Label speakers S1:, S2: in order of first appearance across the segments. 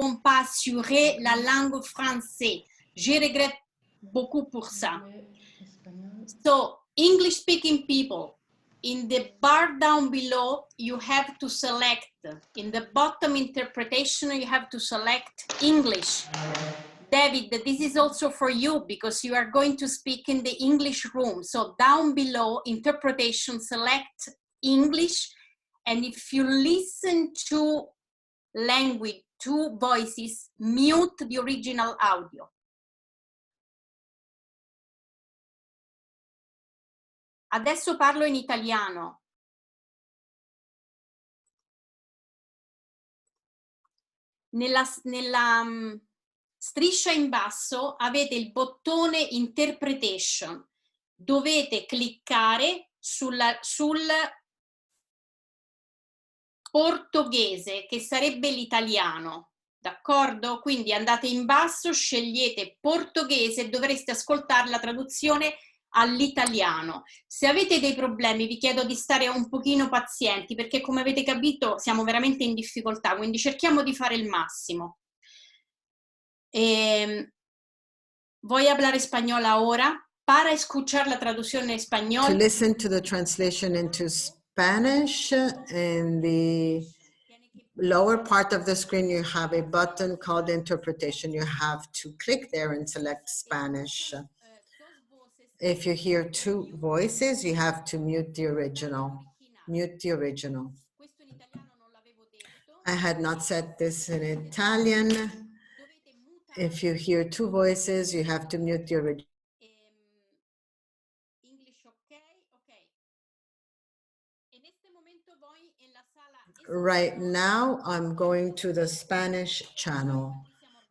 S1: pouvons pas assurer la langue française. Je regrette beaucoup pour ça. So, English-speaking people, in the bar down below, you have to select, in the bottom interpretation, you have to select English. David, this is also for you because you are going to speak in the English room. So down below, interpretation, select English. And if you listen to language, to voices, mute the original audio. Adesso parlo in italiano. Nella striscia in basso avete il bottone Interpretation. Dovete cliccare sul portoghese, che sarebbe l'italiano, d'accordo? Quindi andate in basso, scegliete portoghese e dovreste ascoltare la traduzione all'italiano. Se avete dei problemi vi chiedo di stare un pochino pazienti perché come avete capito siamo veramente in difficoltà, quindi cerchiamo di fare il massimo. Voy a hablar español ahora para escuchar la traducción en español.
S2: To listen to the translation into Spanish, in the lower part of the screen you have a button called Interpretation. You have to click there and select Spanish. If you hear two voices, you have to mute the original. Mute the original. I had not said this in Italian. If you hear two voices, you have to mute the original. Right now, I'm going to the Spanish channel.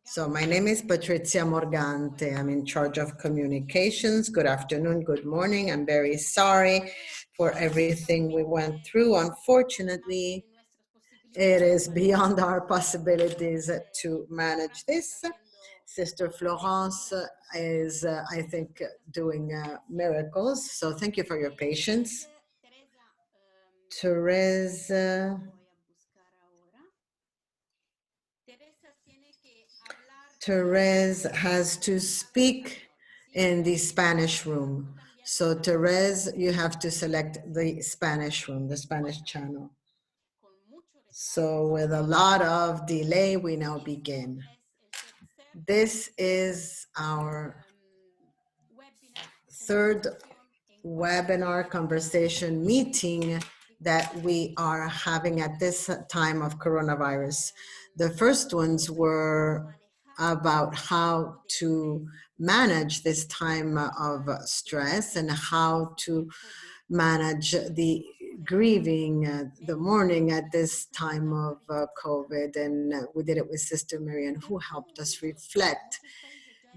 S2: So my name is Teresa Morgante. I'm in charge of communications. Good afternoon, good morning. I'm very sorry for everything we went through. Unfortunately, it is beyond our possibilities to manage this. Sister Florence is, I think, doing miracles. So thank you for your patience. Teresa has to speak in the Spanish room. So Teresa, you have to select the Spanish room, the Spanish channel. So with a lot of delay, we now begin. This is our third webinar conversation meeting that we are having at this time of coronavirus. The first ones were about how to manage this time of stress and how to manage the grieving, the mourning at this time of COVID. And we did it with Sister Marianne, who helped us reflect.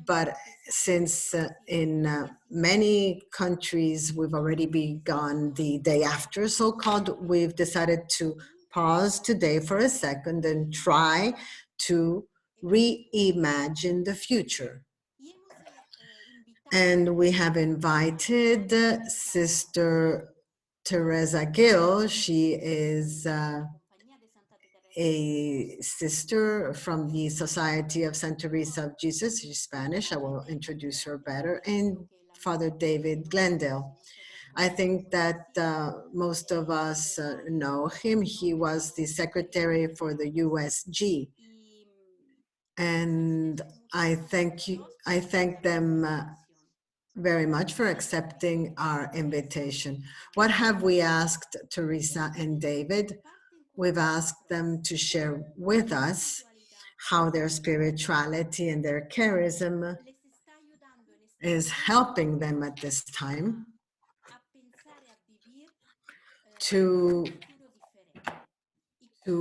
S2: But since in many countries we've already begun the day after, so-called, we've decided to pause today for a second and try to reimagine the future. And we have invited Sister Teresa Gil. She is a sister from the Society of Saint Teresa of Jesus. She's Spanish. I will introduce her better. And Father David Glenday. I think that most of us know him. He was the secretary for the USG. And I thank them very much for accepting our invitation. What have we asked Teresa and David? We've asked them to share with us how their spirituality and their charism is helping them at this time to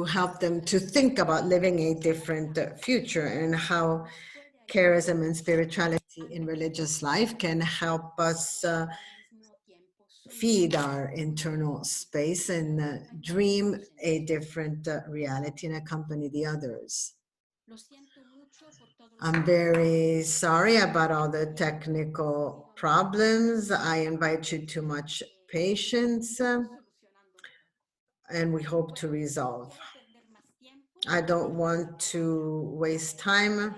S2: help them to think about living a different future, and how charism and spirituality in religious life can help us feed our internal space and dream a different reality and accompany the others. I'm very sorry about all the technical problems. I invite you to much patience and we hope to resolve. I don't want to waste time,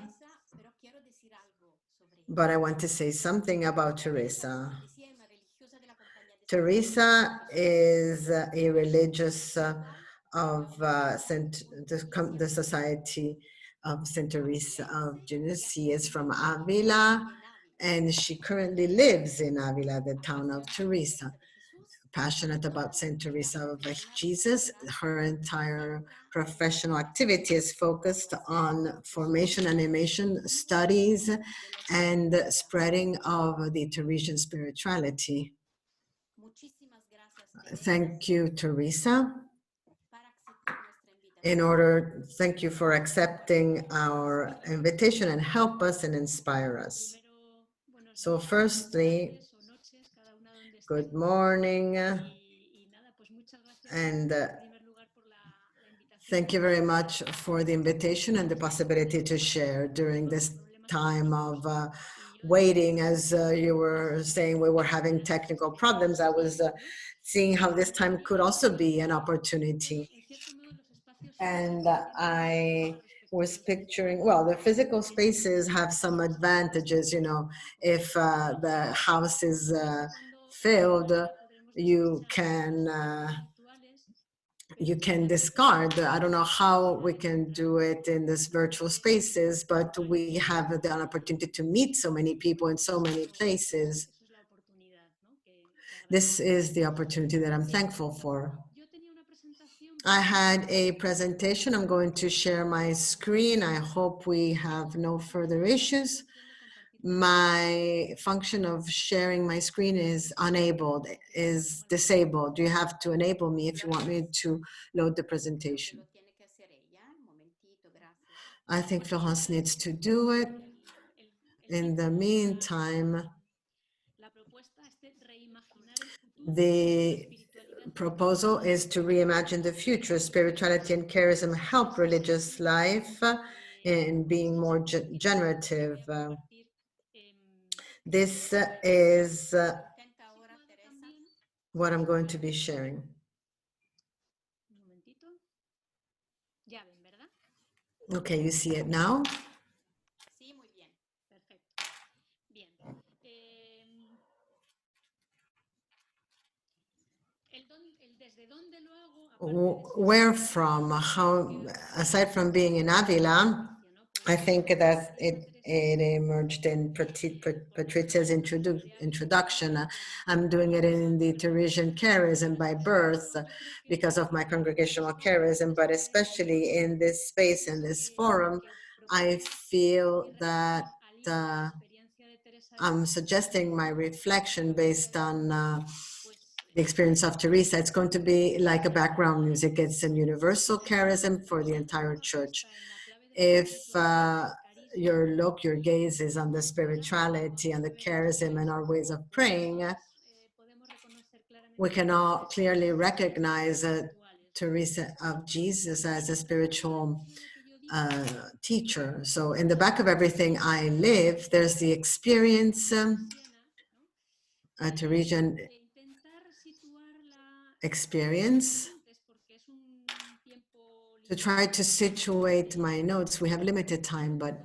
S1: pero quiero decir algo sobre ella.
S2: but I want to say something about Teresa.
S1: Decía una religiosa de la compañía de
S2: Teresa is a religious of the Society of Saint Teresa of Genesee. Is from Avila, and she currently lives in Avila, the town of Teresa. Passionate about Saint Teresa of Jesus, her entire professional activity is focused on formation, animation, studies, and spreading of the Teresian spirituality. Thank you, Teresa. Thank you for accepting our invitation and help us and inspire us. So firstly, good morning, and thank you very much for the invitation and the possibility to share during this time of waiting. As you were saying, we were having technical problems. I was seeing how this time could also be an opportunity. And I was picturing, well, the physical spaces have some advantages, you know, if the house is filled, you can discard. I don't know how we can do it in this virtual spaces, but we have the opportunity to meet so many people in so many places. This is the opportunity that I'm thankful for. I had a presentation. I'm going to share my screen. I hope we have no further issues. My function of sharing my screen is disabled. You have to enable me if you want me to load the presentation. I think Florence needs to do it. In the meantime, the proposal is to reimagine the future. Spirituality and charism help religious life in being more generative. This is what I'm going to be sharing. Okay, you see it now? Where from? How, aside from being in Avila, I think that it emerged in Patricia's introduction. I'm doing it in the Teresian charism by birth because of my congregational charism, but especially in this space, in this forum, I feel that I'm suggesting my reflection based on the experience of Teresa. It's going to be like a background music. It's a universal charism for the entire church. If your gaze is on the spirituality and the charism and our ways of praying, we can all clearly recognize Teresa of Jesus as a spiritual teacher. So in the back of everything I live, there's the experience, a Teresian experience. To try to situate my notes, we have limited time, but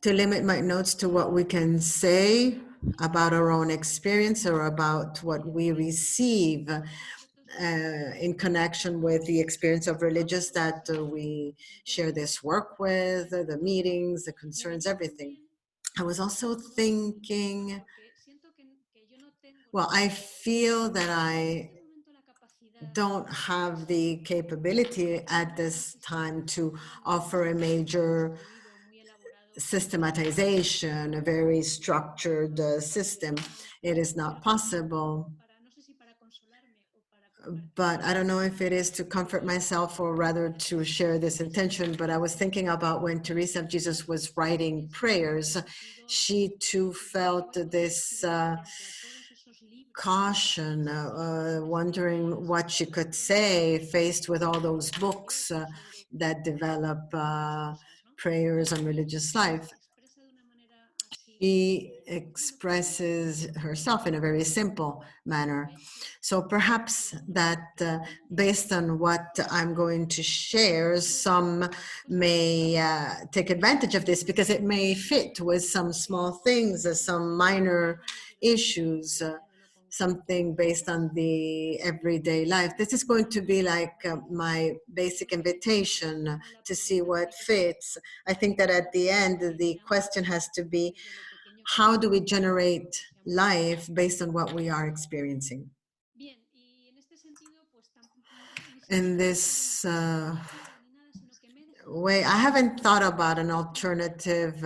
S2: to limit my notes to what we can say about our own experience or about what we receive in connection with the experience of religious that we share this work with, the meetings, the concerns, everything. I was also thinking, well, I feel that I don't have the capability at this time to offer a major systematization, a very structured system. It is not possible. But I don't know if it is to comfort myself or rather to share this intention, but I was thinking about when Teresa of Jesus was writing prayers, she too felt this caution, wondering what she could say faced with all those books that develop prayers on religious life. she expresses herself in a very simple manner. So perhaps that based on what I'm going to share, some may take advantage of this because it may fit with some small things, some minor issues, something based on the everyday life. This is going to be like my basic invitation to see what fits. I think that at the end, the question has to be, how do we generate life based on what we are experiencing? In this way, I haven't thought about an alternative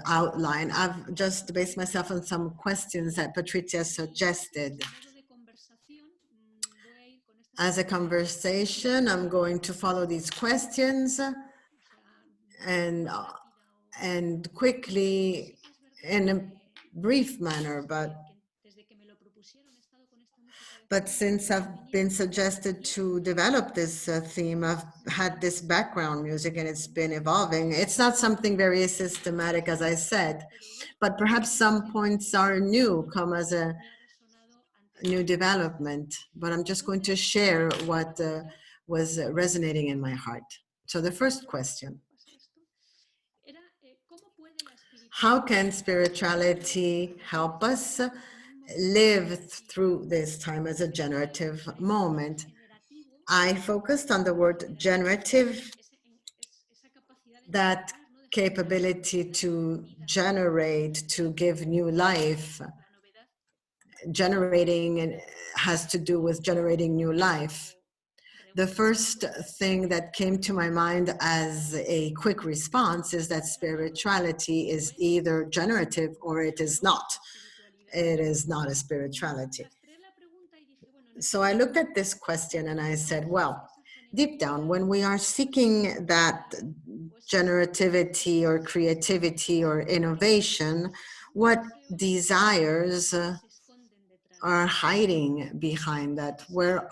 S2: outline. I've just based myself on some questions that Patricia suggested. As a conversation, I'm going to follow these questions and quickly in a brief manner, but since I've been suggested to develop this theme, I've had this background music and it's been evolving. It's not something very systematic, as I said, but perhaps some points are new, come as a new development, but I'm just going to share what was resonating in my heart. So the first question: how can spirituality help us live through this time as a generative moment? I focused on the word generative, that capability to generate, to give new life. Generating has to do with generating new life. The first thing that came to my mind as a quick response is that spirituality is either generative or it is not. It is not a spirituality. So I looked at this question and I said, well, deep down, when we are seeking that generativity or creativity or innovation, what desires are hiding behind that? Where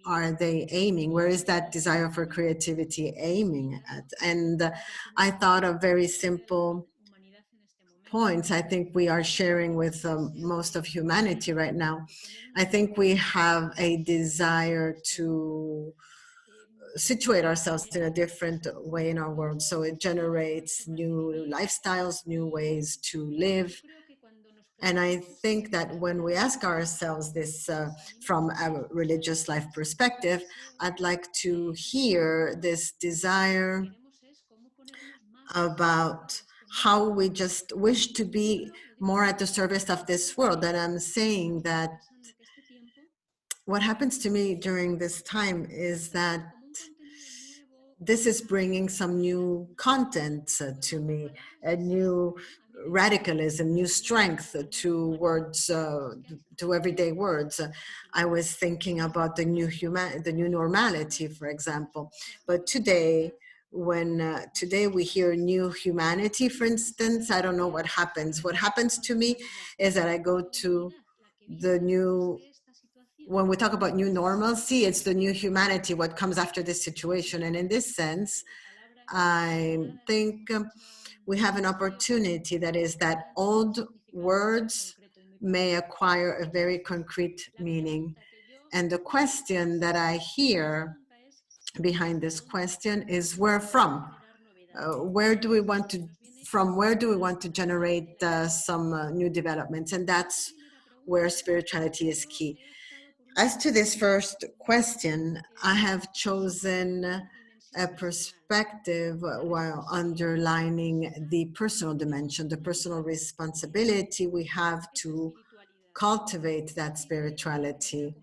S2: are they aiming? Where is that desire for creativity aiming at? And I thought of very simple points I think we are sharing with most of humanity right now. I think we have a desire to situate ourselves in a different way in our world. So it generates new lifestyles, new ways to live. And I think that when we ask ourselves this from a religious life perspective, I'd like to hear this desire about how we just wish to be more at the service of this world. And I'm saying that what happens to me during this time is that this is bringing some new content to me, a new radicalism, new strength to words, to everyday words. I was thinking about the new normality, for example. But today, when today we hear new humanity, for instance, I don't know what happens. What happens to me is that I go to the new, when we talk about new normalcy, it's the new humanity, what comes after this situation. And in this sense, I think we have an opportunity, that is that old words may acquire a very concrete meaning. And the question that I hear behind this question is, where from? Where do we want to, from where do we want to generate some new developments? And that's where spirituality is key. As to this first question, I have chosen a perspective while underlining the personal dimension, the personal responsibility we have to cultivate that spirituality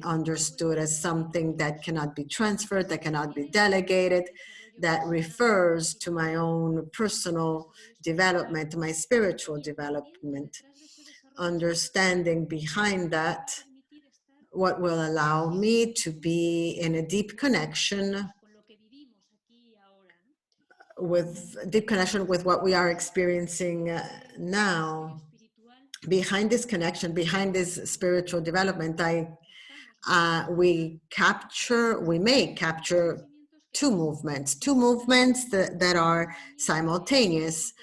S2: understood as something that cannot be transferred, that cannot be delegated, that refers to my own personal development, my spiritual development. Understanding behind that what will allow me to be in a deep connection with what we are experiencing now. Behind this connection, behind this spiritual development, we may capture two movements that are simultaneous.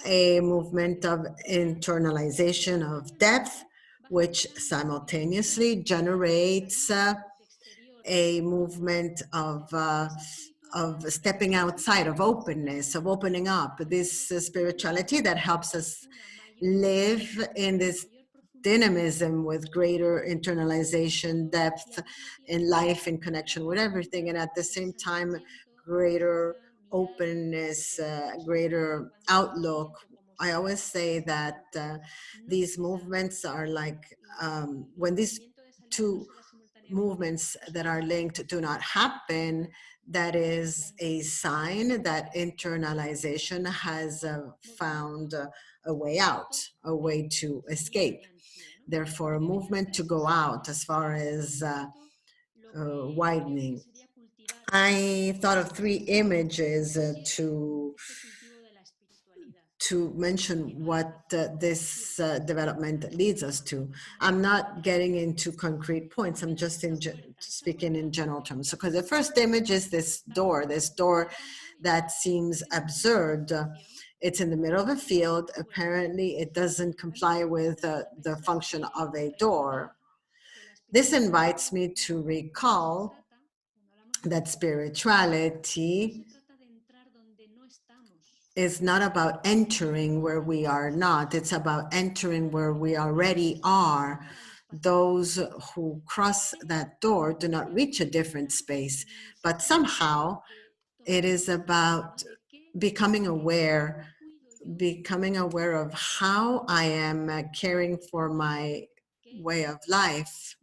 S2: A movement of internalization of depth, which simultaneously generates a movement of stepping outside, of openness, of opening up. This spirituality that helps us live in this dynamism with greater internalization, depth in life, in connection with everything, and at the same time, greater openness, greater outlook. I always say that these movements are like when these two movements that are linked do not happen, that is a sign that internalization has found a way out, a way to escape. Therefore, a movement to go out as far as widening. I thought of three images to mention what this development leads us to. I'm not getting into concrete points. I'm just speaking in general terms. So, because the first image is this door that seems absurd. It's in the middle of a field. Apparently, it doesn't comply with the function of a door. This invites me to recall that spirituality is not about entering where we are not. It's about entering where we already are. Those who cross that door do not reach a different space, but somehow it is about becoming aware of how I am caring for my way of life,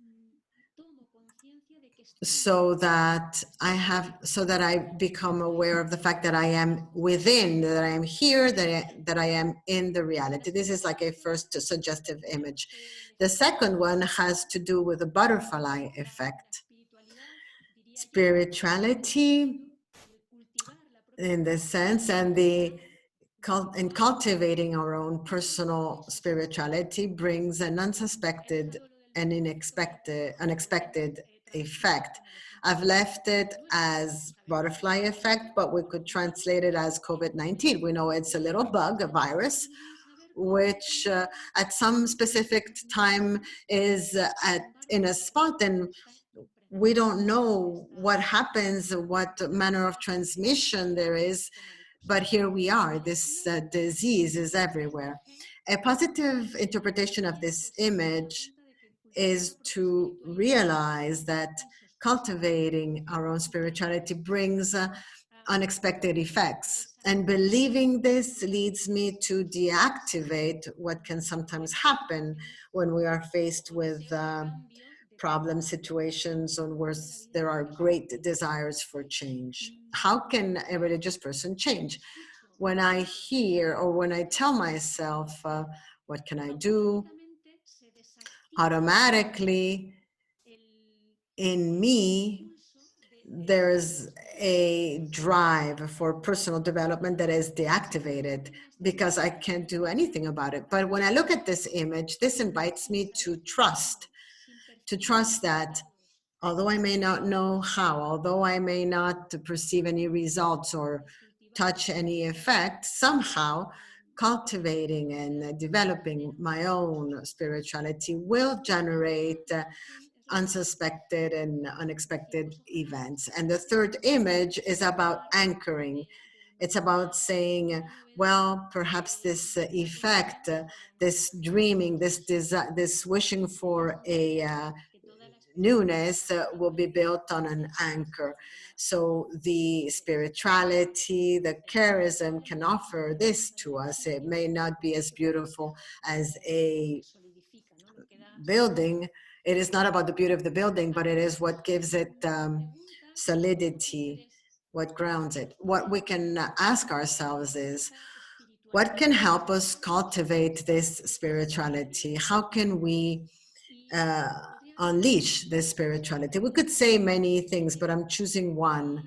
S2: so that I become aware of the fact that I am within, that I am here, that I am in the reality. This is like a first suggestive image. The second one has to do with the butterfly effect. Spirituality, in this sense, and cultivating our own personal spirituality brings an unsuspected and unexpected effect. I've left it as butterfly effect, but we could translate it as COVID-19. We know it's a little bug, a virus, which at some specific time is in a spot, and we don't know what happens, what manner of transmission there is, but here we are. This disease is everywhere. A positive interpretation of this image is to realize that cultivating our own spirituality brings unexpected effects. And believing this leads me to deactivate what can sometimes happen when we are faced with problem situations on where there are great desires for change. How can a religious person change? When I hear or when I tell myself, what can I do? Automatically, in me, there's a drive for personal development that is deactivated because I can't do anything about it. But when I look at this image, this invites me to trust that although I may not know how, although I may not perceive any results or touch any effect, somehow cultivating and developing my own spirituality will generate unsuspected and unexpected events. And the third image is about anchoring. It's about saying, well, perhaps this effect, this dreaming, this desire, this wishing for a newness will be built on an anchor. So the spirituality, the charism can offer this to us. It may not be as beautiful as a building. It is not about the beauty of the building, but it is what gives it solidity, what grounds it. What we can ask ourselves is, what can help us cultivate this spirituality? How can we unleash this spirituality? We could say many things, but I'm choosing one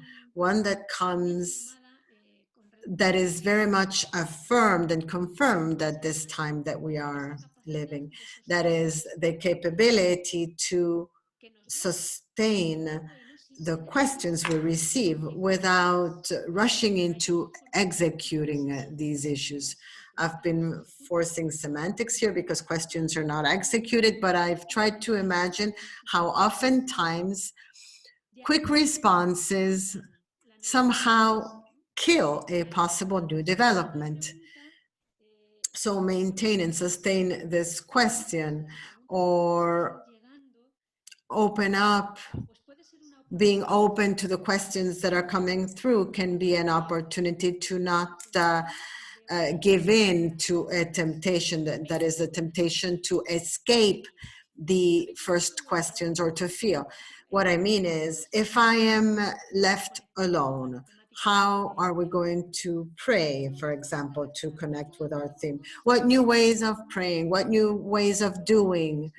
S2: that is very much affirmed and confirmed at this time that we are living. That is the capability to sustain the questions we receive without rushing into executing these issues. I've been forcing semantics here because questions are not executed, but I've tried to imagine how oftentimes quick responses somehow kill a possible new development. So maintain and sustain this question, or open up, being open to the questions that are coming through, can be an opportunity to not give in to a temptation that is a temptation to escape the first questions or to feel. What I mean is, if I am left alone, how are we going to pray, for example, to connect with our theme? What new ways of praying? What new ways of doing?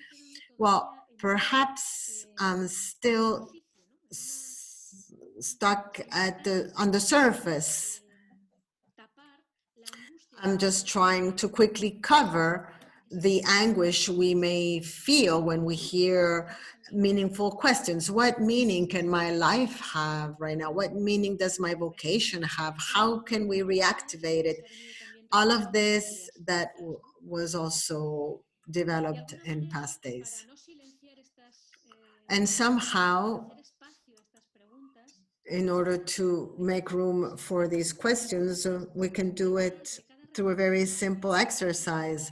S2: Well, perhaps I'm still stuck on the surface. I'm just trying to quickly cover the anguish we may feel when we hear meaningful questions. What meaning can my life have right now? What meaning does my vocation have? How can we reactivate it? All of this that was also developed in past days. And somehow, in order to make room for these questions, we can do it through a very simple exercise.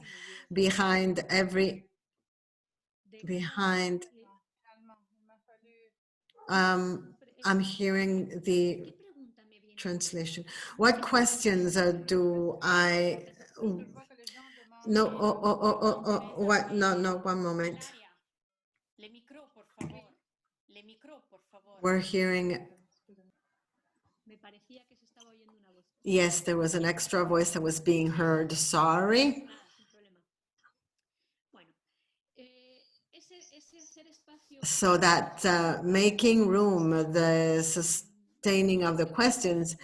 S2: I'm hearing the translation. What questions do I, no, what, no, one moment. We're hearing, yes, there was an extra voice that was being heard, sorry. So that making room, the sustaining of the questions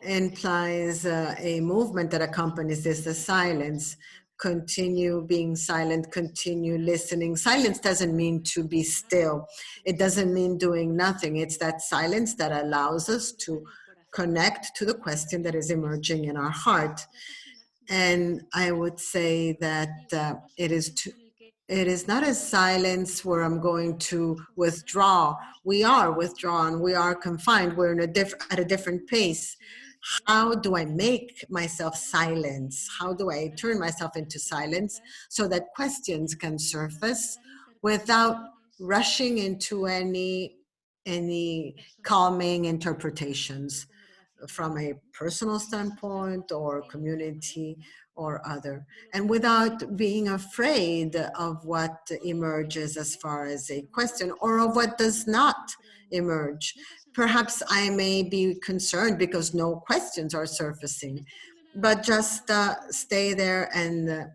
S2: implies a movement that accompanies this, the silence. Continue being silent, continue listening. Silence doesn't mean to be still. It doesn't mean doing nothing. It's that silence that allows us to connect to the question that is emerging in our heart. And I would say that it is not a silence where I'm going to withdraw. We are withdrawn, we are confined, we're at a different pace. How do I make myself silence? How do I turn myself into silence so that questions can surface without rushing into any calming interpretations from a personal standpoint or community or other, and without being afraid of what emerges as far as a question or of what does not emerge. Perhaps I may be concerned because no questions are surfacing, but just stay there and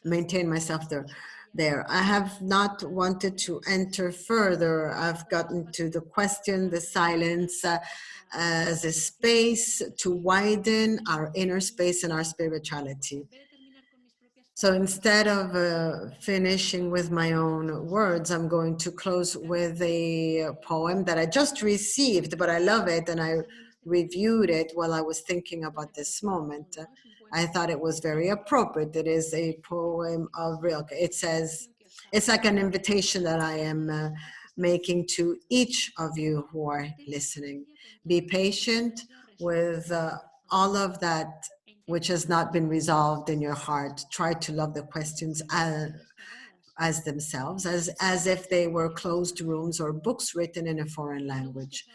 S2: maintain myself there. I have not wanted to enter further. I've gotten to the question, the silence, as a space to widen our inner space and our spirituality. So instead of finishing with my own words, I'm going to close with a poem that I just received, but I love it, and I reviewed it while I was thinking about this moment. I thought it was very appropriate. It is a poem of Rilke. It says, it's like an invitation that I am making to each of you who are listening. Be patient with all of that which has not been resolved in your heart. Try to love the questions as themselves, as if they were closed rooms or books written in a foreign language.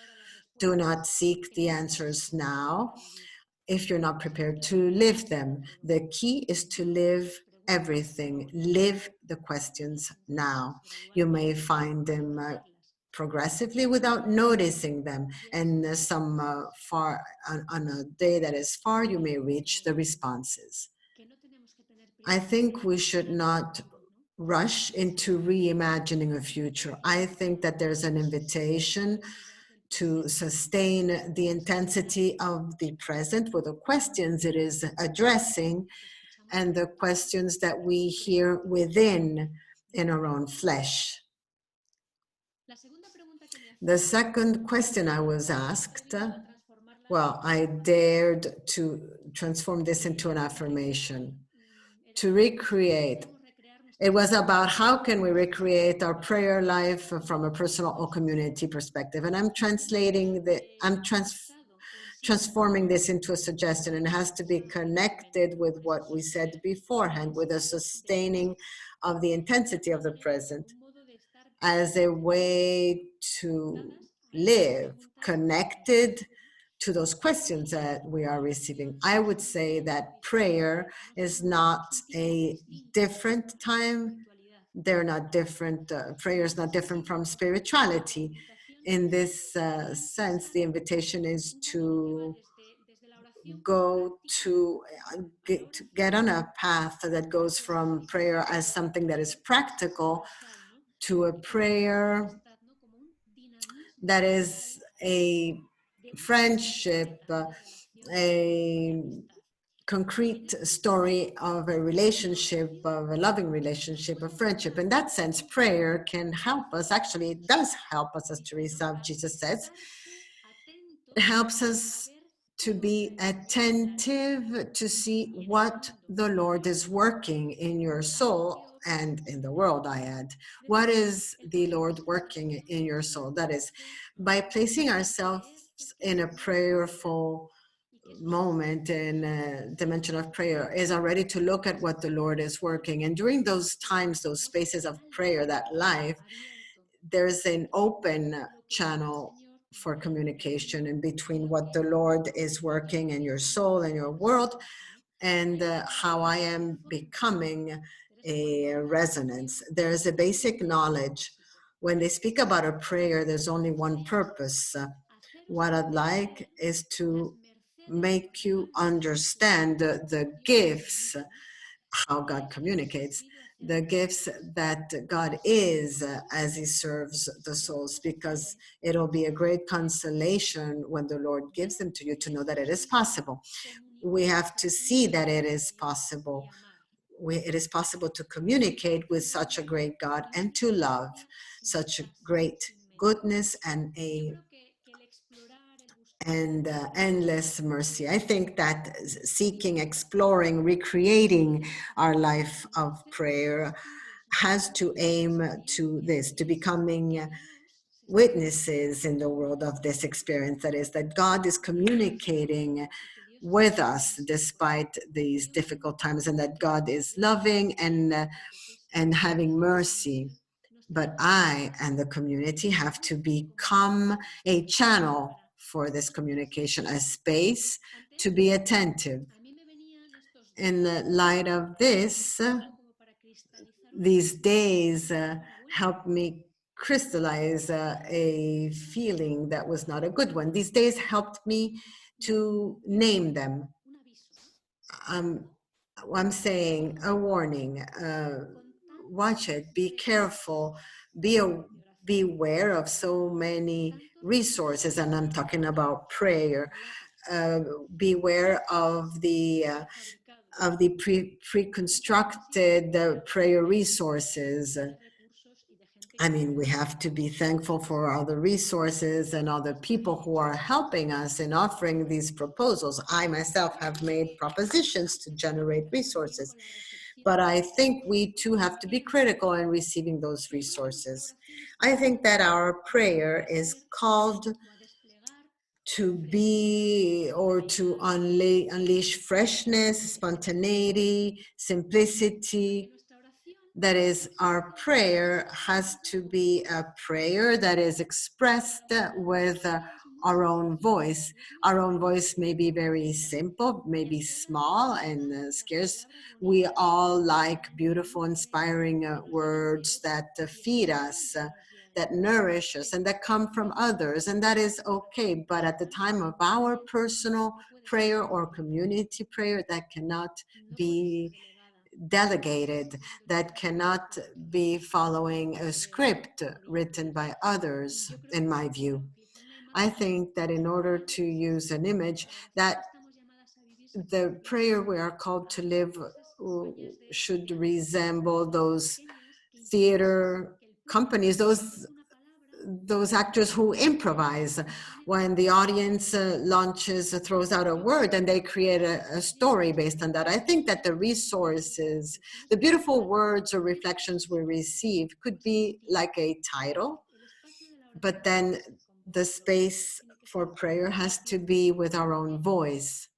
S2: Do not seek the answers now if you're not prepared to live them. The key is to live everything. Live the questions now. You may find them progressively without noticing them, and far on a day that is far, you may reach the responses. I think we should not rush into reimagining a future. I think that there's an invitation to sustain the intensity of the present with the questions it is addressing and the questions that we hear within in our own flesh. The second question I was asked, well, I dared to transform this into an affirmation, to recreate. It was about how can we recreate our prayer life from a personal or community perspective. And I'm transforming this into a suggestion, and it has to be connected with what we said beforehand, with a sustaining of the intensity of the present as a way to live connected to those questions that we are receiving. I would say that prayer is not a different time. They're not different. Prayer is not different from spirituality. In this sense, the invitation is to go to get on a path that goes from prayer as something that is practical to a prayer that is a friendship, a concrete story of a relationship, of a loving relationship, of friendship. In that sense, prayer can help us. Actually, it does help us, as Teresa Jesus says. It helps us to be attentive to see what the Lord is working in your soul and in the world, I add. What is the Lord working in your soul? That is, by placing ourselves in a prayerful moment in a dimension of prayer, is already to look at what the Lord is working. And during those times, those spaces of prayer, that life, there's an open channel for communication in between what the Lord is working in your soul and your world, and how I am becoming a resonance. There's a basic knowledge. When they speak about a prayer, there's only one purpose. What I'd like is to make you understand the gifts, how God communicates, the gifts that God is as he serves the souls, because it'll be a great consolation when the Lord gives them to you to know that it is possible. We have to see that it is possible. It is possible to communicate with such a great God and to love such a great goodness and endless mercy. I think that seeking, exploring, recreating our life of prayer has to aim to this, to becoming witnesses in the world of this experience. That is, that God is communicating with us despite these difficult times, and that God is loving and having mercy. But I and the community have to become a channel for this communication, a space to be attentive. In the light of this, these days helped me crystallize a feeling that was not a good one. These days helped me to name them. I'm saying a warning, watch it, be careful, beware of so many resources, and I'm talking about prayer. Beware of the pre-constructed prayer resources. I mean, we have to be thankful for all the resources and all the people who are helping us in offering these proposals. I myself have made propositions to generate resources, but I think we too have to be critical in receiving those resources. I think that our prayer is called to be or to unleash freshness, spontaneity, simplicity. That is, our prayer has to be a prayer that is expressed with our own voice. Our own voice may be very simple, maybe small and scarce. We all like beautiful, inspiring words that feed us, that nourish us, and that come from others, and that is okay. But at the time of our personal prayer or community prayer, that cannot be delegated, that cannot be following a script written by others, in my view. I think that in order to use an image, that the prayer we are called to live should resemble those theater companies, those those actors who improvise. When the audience throws out a word, and they create a story based on that. I think that the resources, the beautiful words or reflections we receive could be like a title, but then the space for prayer has to be with our own voice.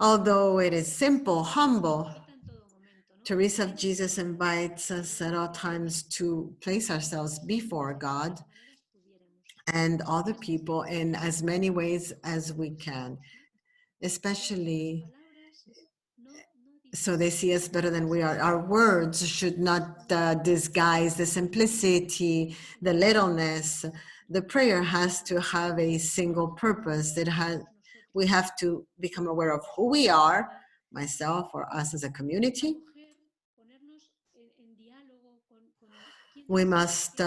S2: Although it is simple, humble, Teresa of Jesus invites us at all times to place ourselves before God and other people in as many ways as we can, especially so they see us better than we are. Our words should not disguise the simplicity, the littleness. The prayer has to have a single purpose. We have to become aware of who we are, myself or us as a community. We must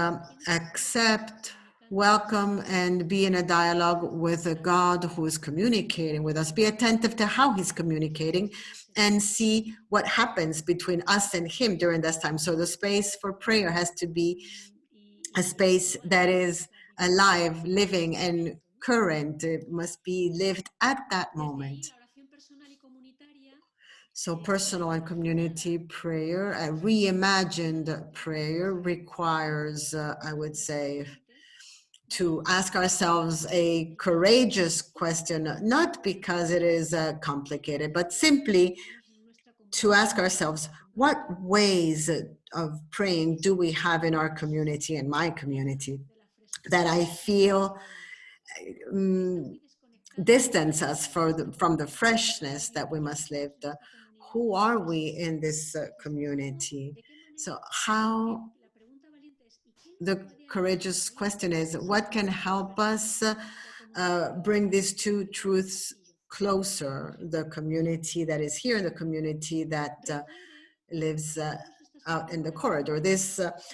S2: accept, welcome, and be in a dialogue with a God who is communicating with us. Be attentive to how he's communicating and see what happens between us and him during this time. So the space for prayer has to be a space that is alive, living, and current. It must be lived at that moment. So personal and community prayer, a reimagined prayer requires, I would say, to ask ourselves a courageous question, not because it is complicated, but simply to ask ourselves, what ways of praying do we have in our community, in my community, that I feel distance us from the freshness that we must live? Who are we in this community? So how, the courageous question is, what can help us bring these two truths closer, the community that is here and the community that lives out in the corridor?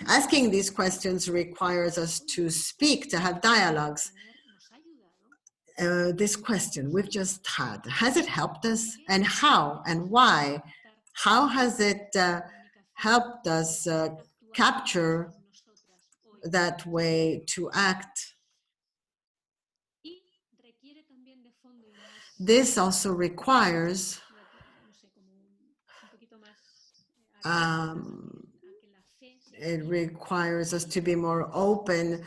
S2: Asking these questions requires us to speak, to have dialogues. This question we've just had, has it helped us? And how and why? How has it helped us capture that way to act? This also requires it requires us to be more open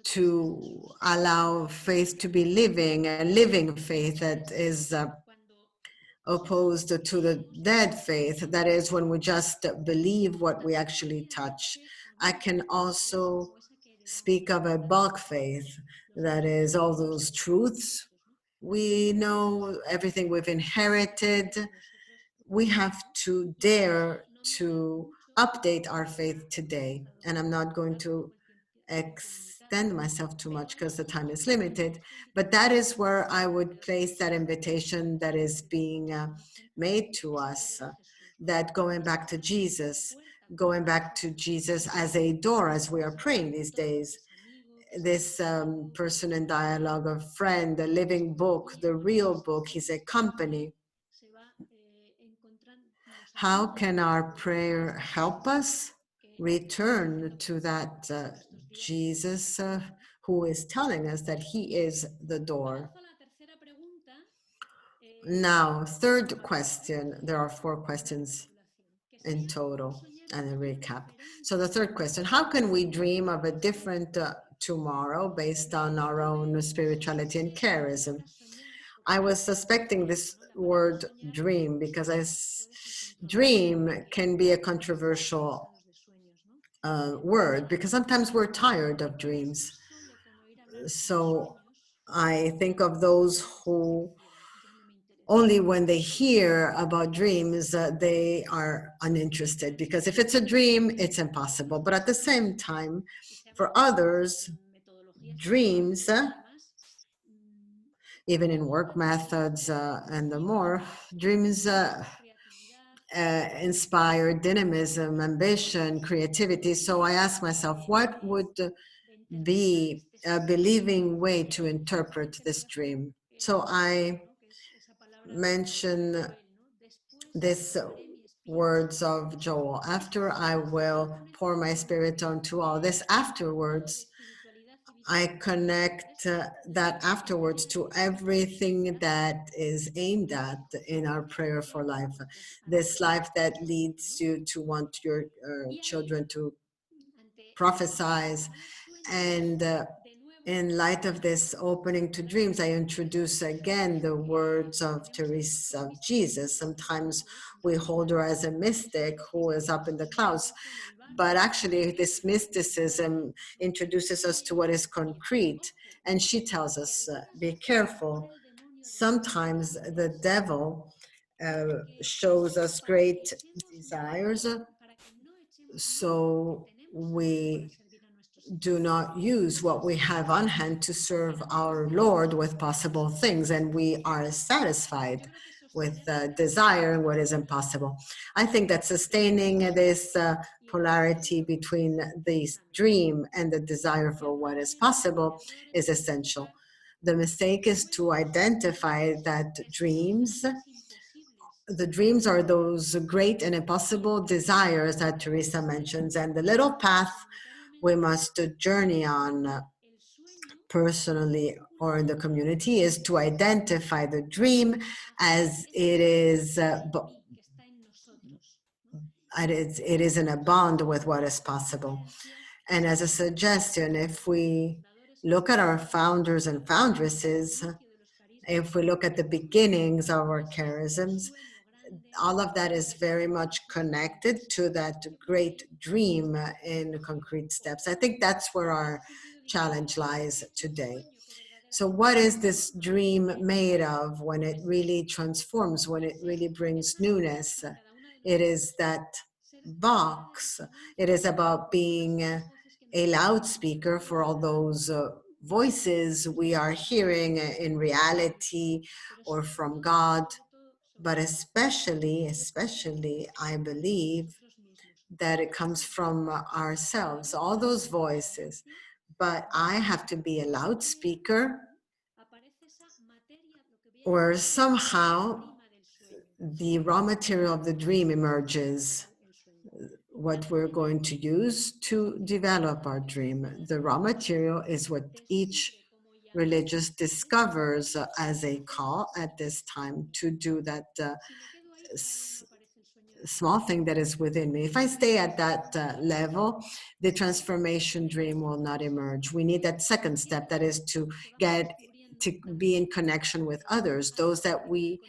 S2: to allow faith to be living, a living faith that is opposed to the dead faith, that is when we just believe what we actually touch. I can also speak of a bulk faith, that is all those truths. We know everything we've inherited. We have to dare to update our faith today. And I'm not going to extend myself too much because the time is limited, but that is where I would place that invitation that is being made to us, that going back to Jesus as a door, as we are praying these days, this person in dialogue, a friend, a living book, the real book, he's a company. How can our prayer help us return to that Jesus who is telling us that he is the door? Now, third question, there are 4 questions in total and a recap. So the third question, how can we dream of a different tomorrow based on our own spirituality and charism? I was suspecting this word dream because dream can be a controversial word, because sometimes we're tired of dreams. So I think of those who only when they hear about dreams, they are uninterested, because if it's a dream, it's impossible. But at the same time, for others, dreams, even in work methods and the more, dreams inspire dynamism, ambition, creativity. So I ask myself, what would be a believing way to interpret this dream? So I mention this words of Joel. After I will pour my spirit onto all this. Afterwards, I connect that afterwards to everything that is aimed at in our prayer for life. This life that leads you to want your children to prophesize. And in light of this opening to dreams, I introduce again the words of Teresa of Jesus. Sometimes we hold her as a mystic who is up in the clouds, but actually this mysticism introduces us to what is concrete. And she tells us, be careful. Sometimes the devil shows us great desires, so we do not use what we have on hand to serve our Lord with possible things, and we are satisfied with desire and what is impossible. I think that sustaining this polarity between the dream and the desire for what is possible is essential. The mistake is to identify that the dreams are those great and impossible desires that Teresa mentions, and the little path we must journey on personally or in the community is to identify the dream as it is in a bond with what is possible. And as a suggestion, if we look at our founders and foundresses, if we look at the beginnings of our charisms, all of that is very much connected to that great dream in concrete steps. I think that's where our challenge lies today. So what is this dream made of when it really transforms, when it really brings newness? It is that box. It is about being a loudspeaker for all those voices we are hearing in reality or from God. But especially, I believe that it comes from ourselves, all those voices. But I have to be a loudspeaker, or somehow the raw material of the dream emerges, what we're going to use to develop our dream. The raw material is what each religious discovers as a call at this time to do that small thing that is within me. If I stay at that level, the transformation dream will not emerge. We need that second step, that is to be in connection with others, those that we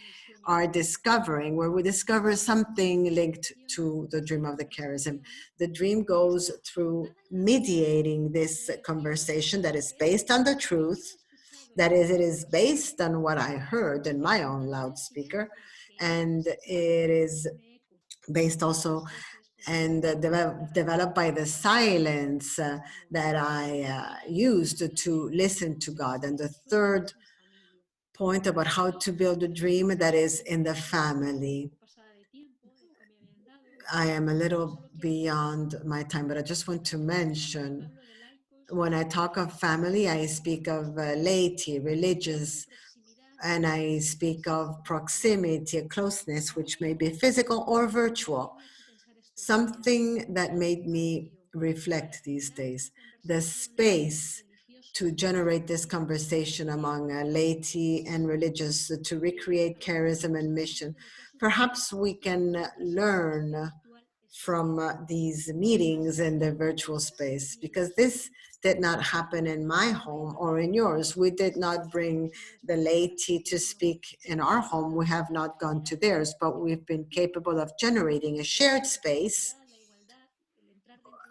S2: are discovering, where we discover something linked to the dream of the charism. The dream goes through mediating this conversation that is based on the truth, that is, it is based on what I heard in my own loudspeaker, and it is based also and developed by the silence that I used to listen to God. And the third point about how to build a dream, that is in the family. I am a little beyond my time, but I just want to mention, when I talk of family, I speak of laity, religious, and I speak of proximity, closeness, which may be physical or virtual. Something that made me reflect these days, the space to generate this conversation among laity and religious to recreate charism and mission. Perhaps we can learn from these meetings in the virtual space, because this did not happen in my home or in yours. We did not bring the laity to speak in our home. We have not gone to theirs, but we've been capable of generating a shared space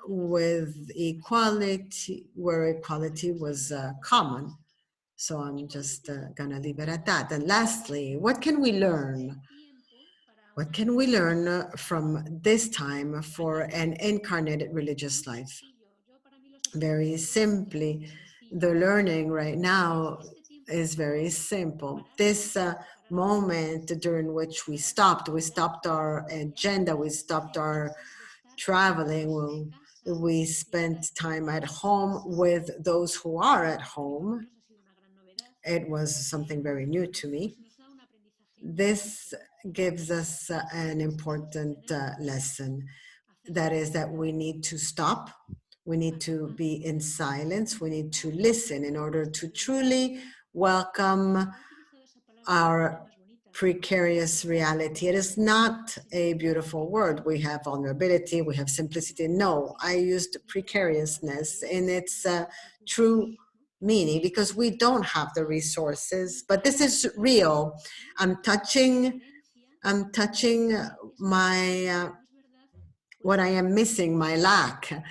S2: with equality, where equality was common. So I'm just gonna leave it at that. And lastly, what can we learn? What can we learn from this time for an incarnated religious life? Very simply, the learning right now is very simple. This moment during which we stopped our agenda, we stopped our traveling, we spent time at home with those who are at home. It was something very new to me. This gives us an important lesson. That is that we need to stop. We need to be in silence. We need to listen in order to truly welcome our precarious reality. It is not a beautiful word. We have vulnerability, we have simplicity. No, I used precariousness in its true meaning because we don't have the resources, but this is real. I'm touching my what I am missing, my lack.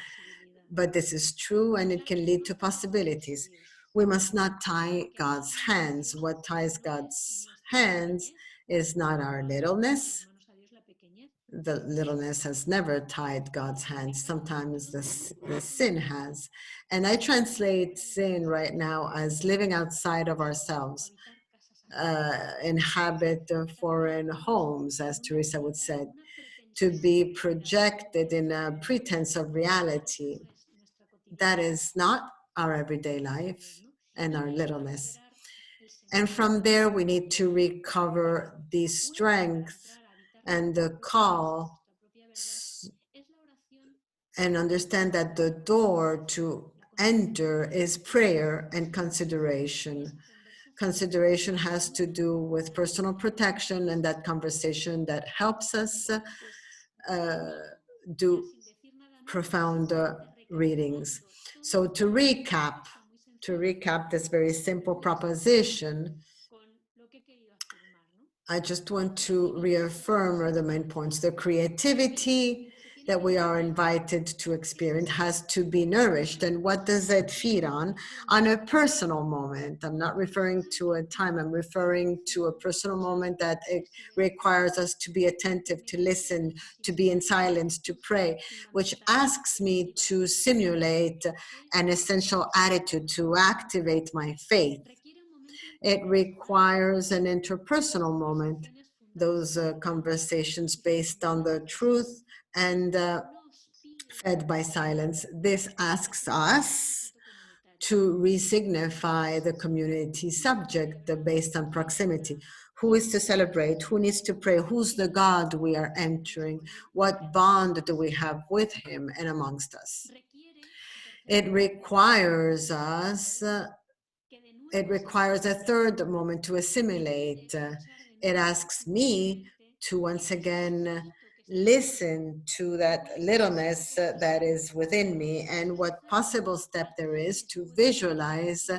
S2: But this is true and it can lead to possibilities. We must not tie God's hands. What ties God's hands is not our littleness. The littleness has never tied God's hands. Sometimes the sin has. And I translate sin right now as living outside of ourselves, inhabit foreign homes, as Teresa would say, to be projected in a pretense of reality. That is not our everyday life and our littleness. And from there, we need to recover the strength and the call and understand that the door to enter is prayer and consideration. Consideration has to do with personal protection and that conversation that helps us do profound readings. So to recap this very simple proposition, I just want to reaffirm the main points. The creativity that we are invited to experience has to be nourished. And what does it feed on? On a personal moment. I'm not referring to a time, I'm referring to a personal moment that it requires us to be attentive, to listen, to be in silence, to pray, which asks me to simulate an essential attitude, to activate my faith. It requires an interpersonal moment, those conversations based on the truth and fed by silence. This asks us to resignify the community subject based on proximity. Who is to celebrate? Who needs to pray? Who's the God we are entering? What bond do we have with him and amongst us? It requires us it requires a third moment to assimilate. It asks me to once again listen to that littleness that is within me and what possible step there is to visualize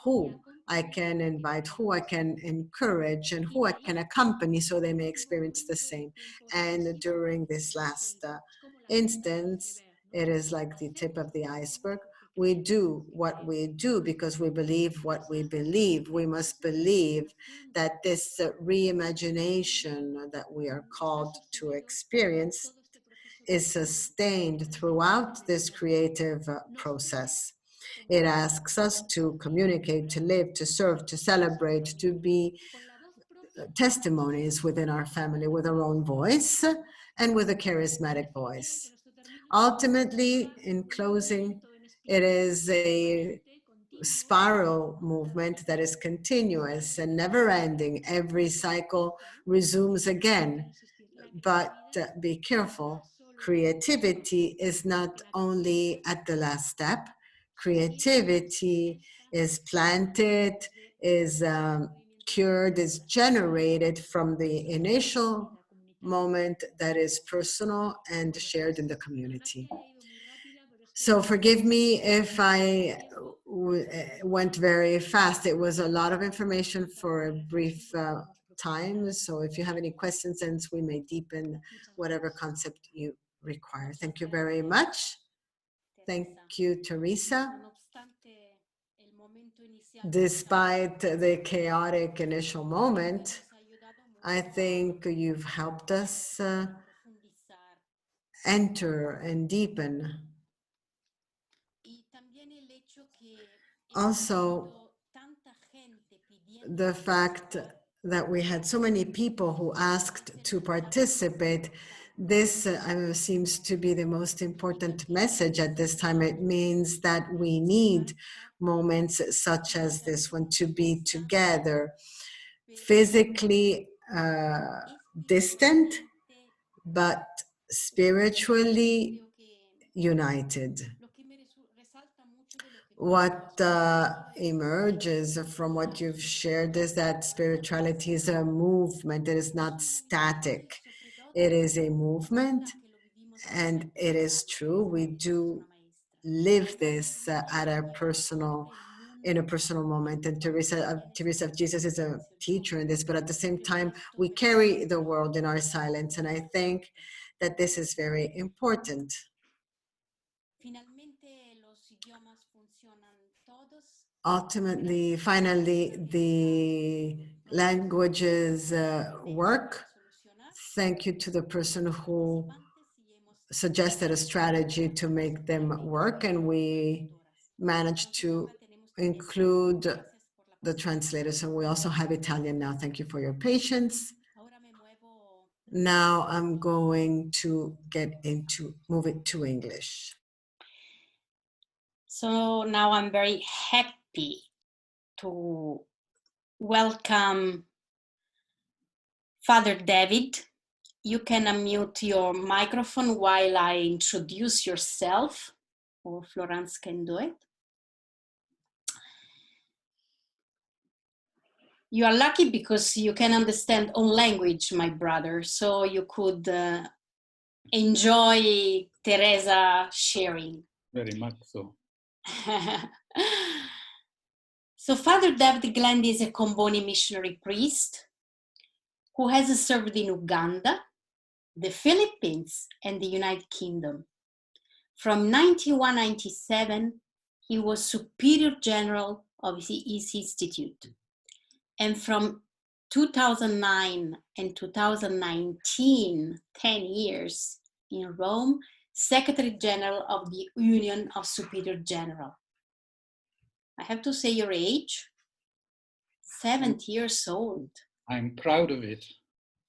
S2: who I can invite, who I can encourage, and who I can accompany so they may experience the same. And during this last instance, it is like the tip of the iceberg. We do what we do because we believe what we believe. We must believe that this reimagination that we are called to experience is sustained throughout this creative process. It asks us to communicate, to live, to serve, to celebrate, to be testimonies within our family with our own voice and with a charismatic voice. Ultimately, in closing, it is a spiral movement that is continuous and never-ending. Every cycle resumes again, but be careful. Creativity is not only at the last step. Creativity is planted, is cured, is generated from the initial moment that is personal and shared in the community. So forgive me if I went very fast. It was a lot of information for a brief time. So if you have any questions, then we may deepen whatever concept you require. Thank you very much. Thank you, Teresa. Despite the chaotic initial moment, I think you've helped us enter and deepen. Also, the fact that we had so many people who asked to participate, this seems to be the most important message at this time. It means that we need moments such as this one to be together physically distant, but spiritually united. What emerges from what you've shared is that spirituality is a movement. It is not static. It is a movement, and it is true. We do live this in a personal moment. And Teresa of Jesus is a teacher in this, but at the same time, we carry the world in our silence. And I think that this is very important. Ultimately, finally, the languages work. Thank you to the person who suggested a strategy to make them work, and we managed to include the translators, and we also have Italian now. Thank you for your patience. Now I'm going to move it to English.
S1: So now I'm very happy to welcome Father David. You can unmute your microphone while I introduce yourself, or Florence can do it. You are lucky because you can understand all language, my brother, so you could enjoy Teresa sharing.
S3: Very much so.
S1: So Father David Glenday is a Comboni missionary priest who has served in Uganda, the Philippines, and the United Kingdom. From 1997, he was Superior General of his institute. And from 2009 and 2019, 10 years in Rome, Secretary General of the Union of Superior General. I have to say your age, 70 years old.
S3: I'm proud of it.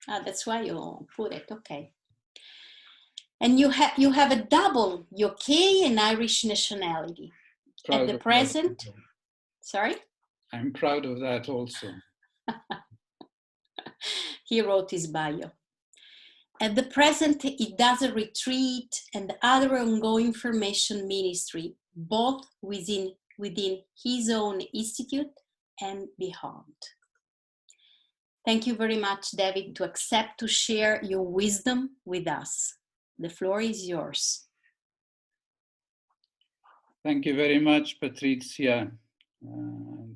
S1: That's why you put it, okay. And you have a double UK and Irish nationality.
S3: Proud
S1: At the present, sorry?
S3: I'm proud of that also.
S1: He wrote his bio. At the present, he does a retreat and other ongoing formation ministry, both within his own institute and beyond. Thank you very much, David, to accept to share your wisdom with us. The floor is yours.
S3: Thank you very much, Patrizia.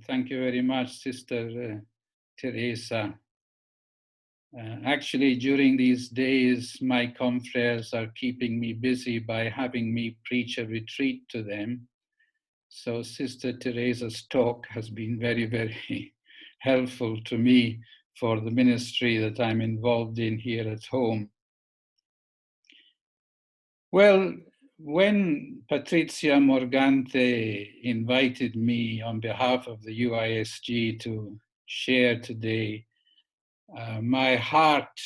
S3: Thank you very much, Sister Teresa. Actually, during these days, my confreres are keeping me busy by having me preach a retreat to them. So Sister Teresa's talk has been very, very helpful to me for the ministry that I'm involved in here at home. Well, when Patrizia Morgante invited me on behalf of the UISG to share today, my heart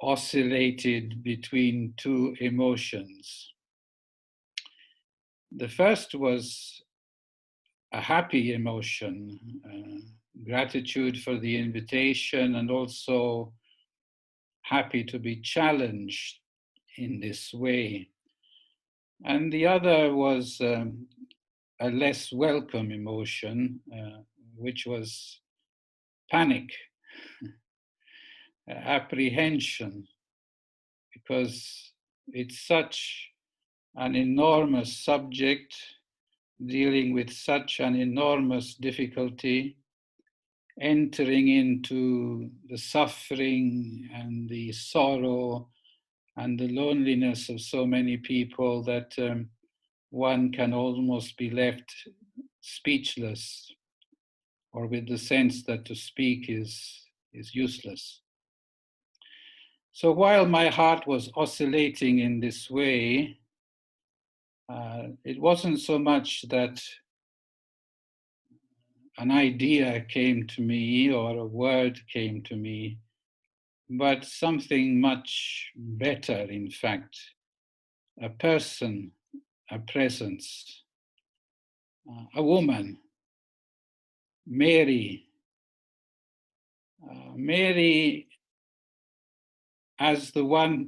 S3: oscillated between two emotions. The first was a happy emotion, gratitude for the invitation, and also happy to be challenged in this way. And the other was a less welcome emotion, which was panic, apprehension, because it's such an enormous subject dealing with such an enormous difficulty, entering into the suffering and the sorrow and the loneliness of so many people that one can almost be left speechless, or with the sense that to speak is useless. So while my heart was oscillating in this way, it wasn't so much that an idea came to me or a word came to me, but something much better, in fact, a person, a presence, a woman, Mary. Mary as the one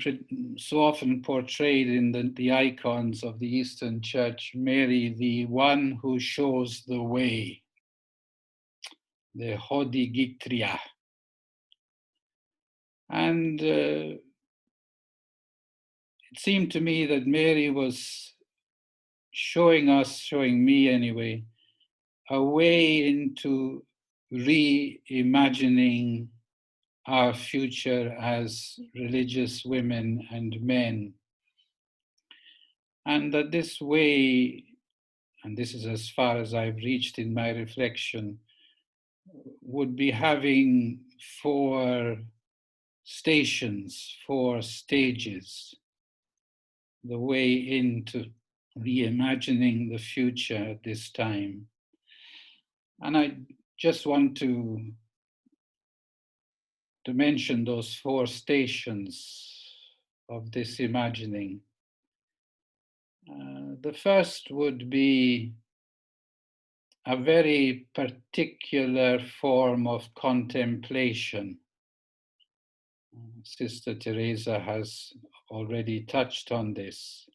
S3: so often portrayed in the icons of the Eastern Church, Mary, the one who shows the way, the Hodigitria. And it seemed to me that Mary was showing us, showing me anyway, a way into reimagining our future as religious women and men. And that this way, and this is as far as I've reached in my reflection, would be having 4 stations, 4 stages, the way into reimagining the future at this time. And I just want to mention those 4 stations of this imagining. The first would be a very particular form of contemplation. Sister Teresa has already touched on this.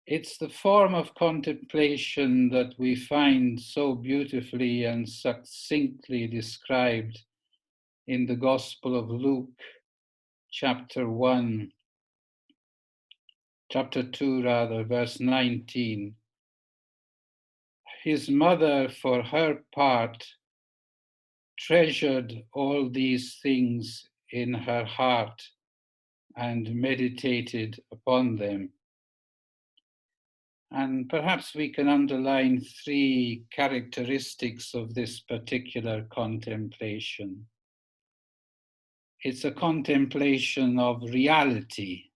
S3: It's the form of contemplation that we find so beautifully and succinctly described in the Gospel of Luke, chapter 2, verse 19. His mother, for her part, treasured all these things in her heart and meditated upon them. And perhaps we can underline 3 characteristics of this particular contemplation. It's a contemplation of reality.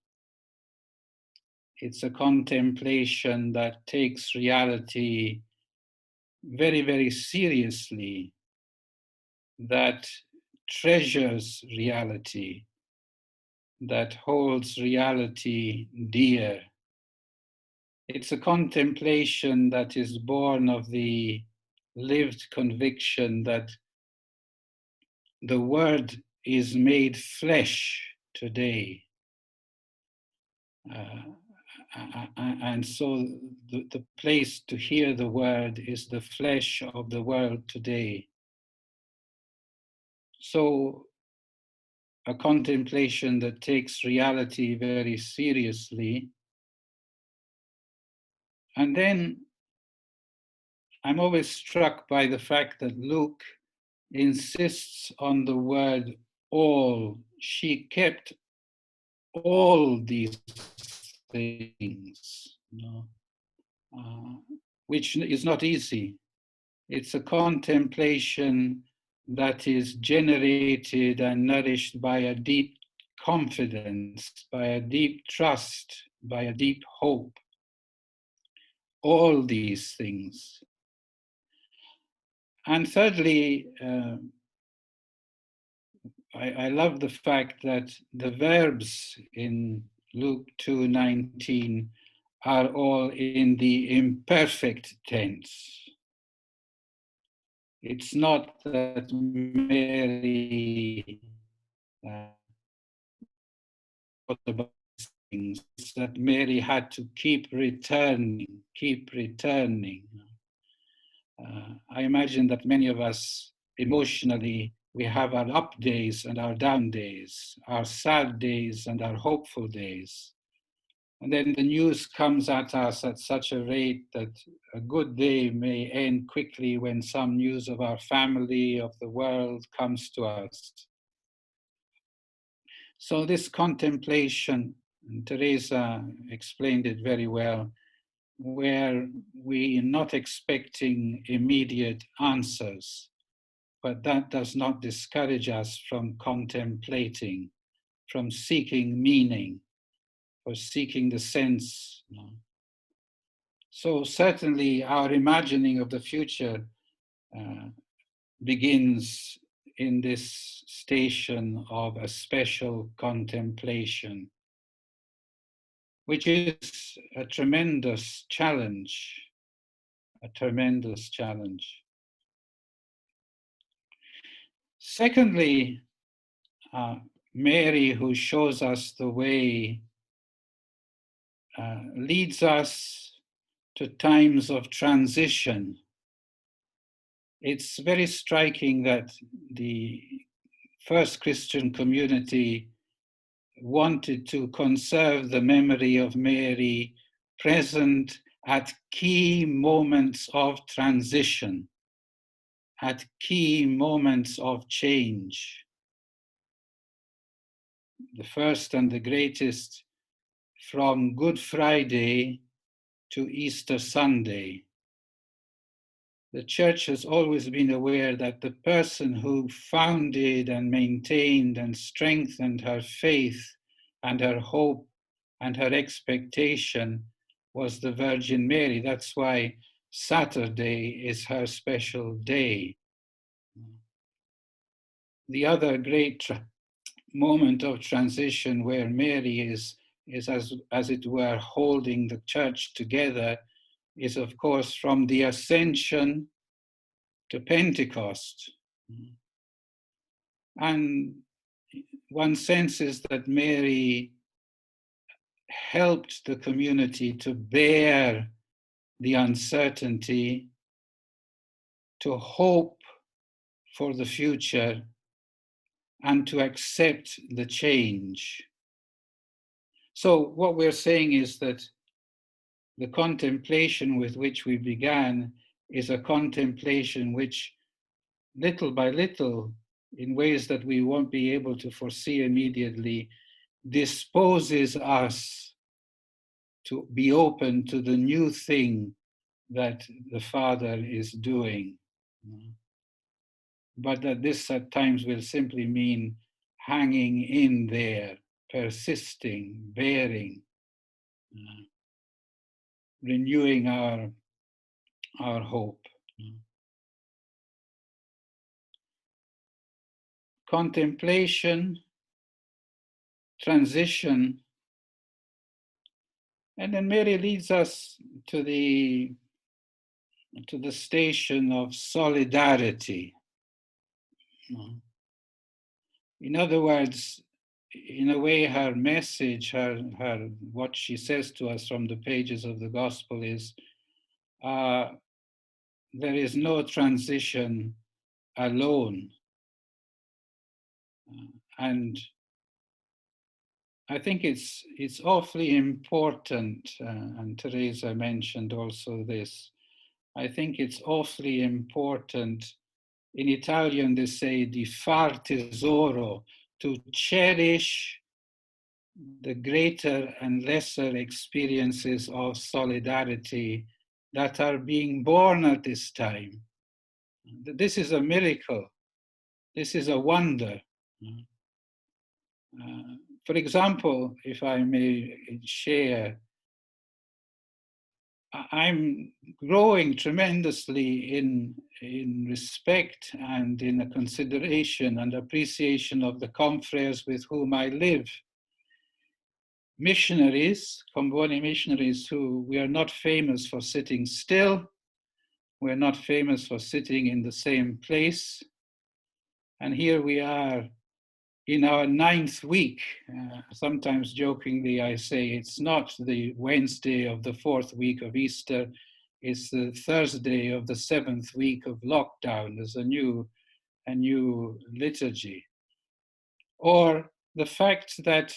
S3: It's a contemplation that takes reality very, very seriously, that treasures reality, that holds reality dear. It's a contemplation that is born of the lived conviction that the Word is made flesh today. And so the place to hear the Word is the flesh of the world today. So a contemplation that takes reality very seriously. And then I'm always struck by the fact that Luke insists on the word all. She kept all these things, which is not easy. It's a contemplation that is generated and nourished by a deep confidence, by a deep trust, by a deep hope. All these things. And thirdly, I love the fact that the verbs in Luke 2:19 are all in the imperfect tense. It's not that Mary thought about things, it's that Mary had to keep returning. I imagine that many of us emotionally, we have our up days and our down days, our sad days and our hopeful days. And then the news comes at us at such a rate that a good day may end quickly when some news of our family, of the world comes to us. So this contemplation, and Teresa explained it very well, where we're not expecting immediate answers, but that does not discourage us from contemplating, from seeking meaning, or seeking the sense. So certainly our imagining of the future begins in this station of a special contemplation, which is a tremendous challenge, Secondly, Mary, who shows us the way, leads us to times of transition. It's very striking that the first Christian community wanted to conserve the memory of Mary present at key moments of transition, at key moments of change. The first and the greatest, from Good Friday to Easter Sunday. The Church has always been aware that the person who founded and maintained and strengthened her faith and her hope and her expectation was the Virgin Mary. That's why Saturday is her special day. The other great moment of transition where Mary is as it were holding the Church together is, of course, from the Ascension to Pentecost. And one senses that Mary helped the community to bear the uncertainty, to hope for the future, and to accept the change. So what we're saying is that the contemplation with which we began is a contemplation which, little by little, in ways that we won't be able to foresee immediately, disposes us to be open to the new thing that the Father is doing. But that this at times will simply mean hanging in there, persisting, bearing, renewing our hope. Contemplation, transition, and then Mary leads us to the station of solidarity. In other words, in a way, her message, her what she says to us from the pages of the Gospel is, there is no transition alone. And I think it's awfully important, and Teresa mentioned also this, I think it's awfully important. In Italian, they say di far tesoro, to cherish the greater and lesser experiences of solidarity that are being born at this time. This is a miracle. This is a wonder. For example, if I may share, I'm growing tremendously in respect and in a consideration and appreciation of the confreres with whom I live. Missionaries, Comboni missionaries, who we are not famous for sitting still. We're not famous for sitting in the same place. And here we are in our 9th week. Sometimes jokingly, I say it's not the Wednesday of the 4th week of Easter, it's the Thursday of the 7th week of lockdown. There's a new liturgy. Or the fact that,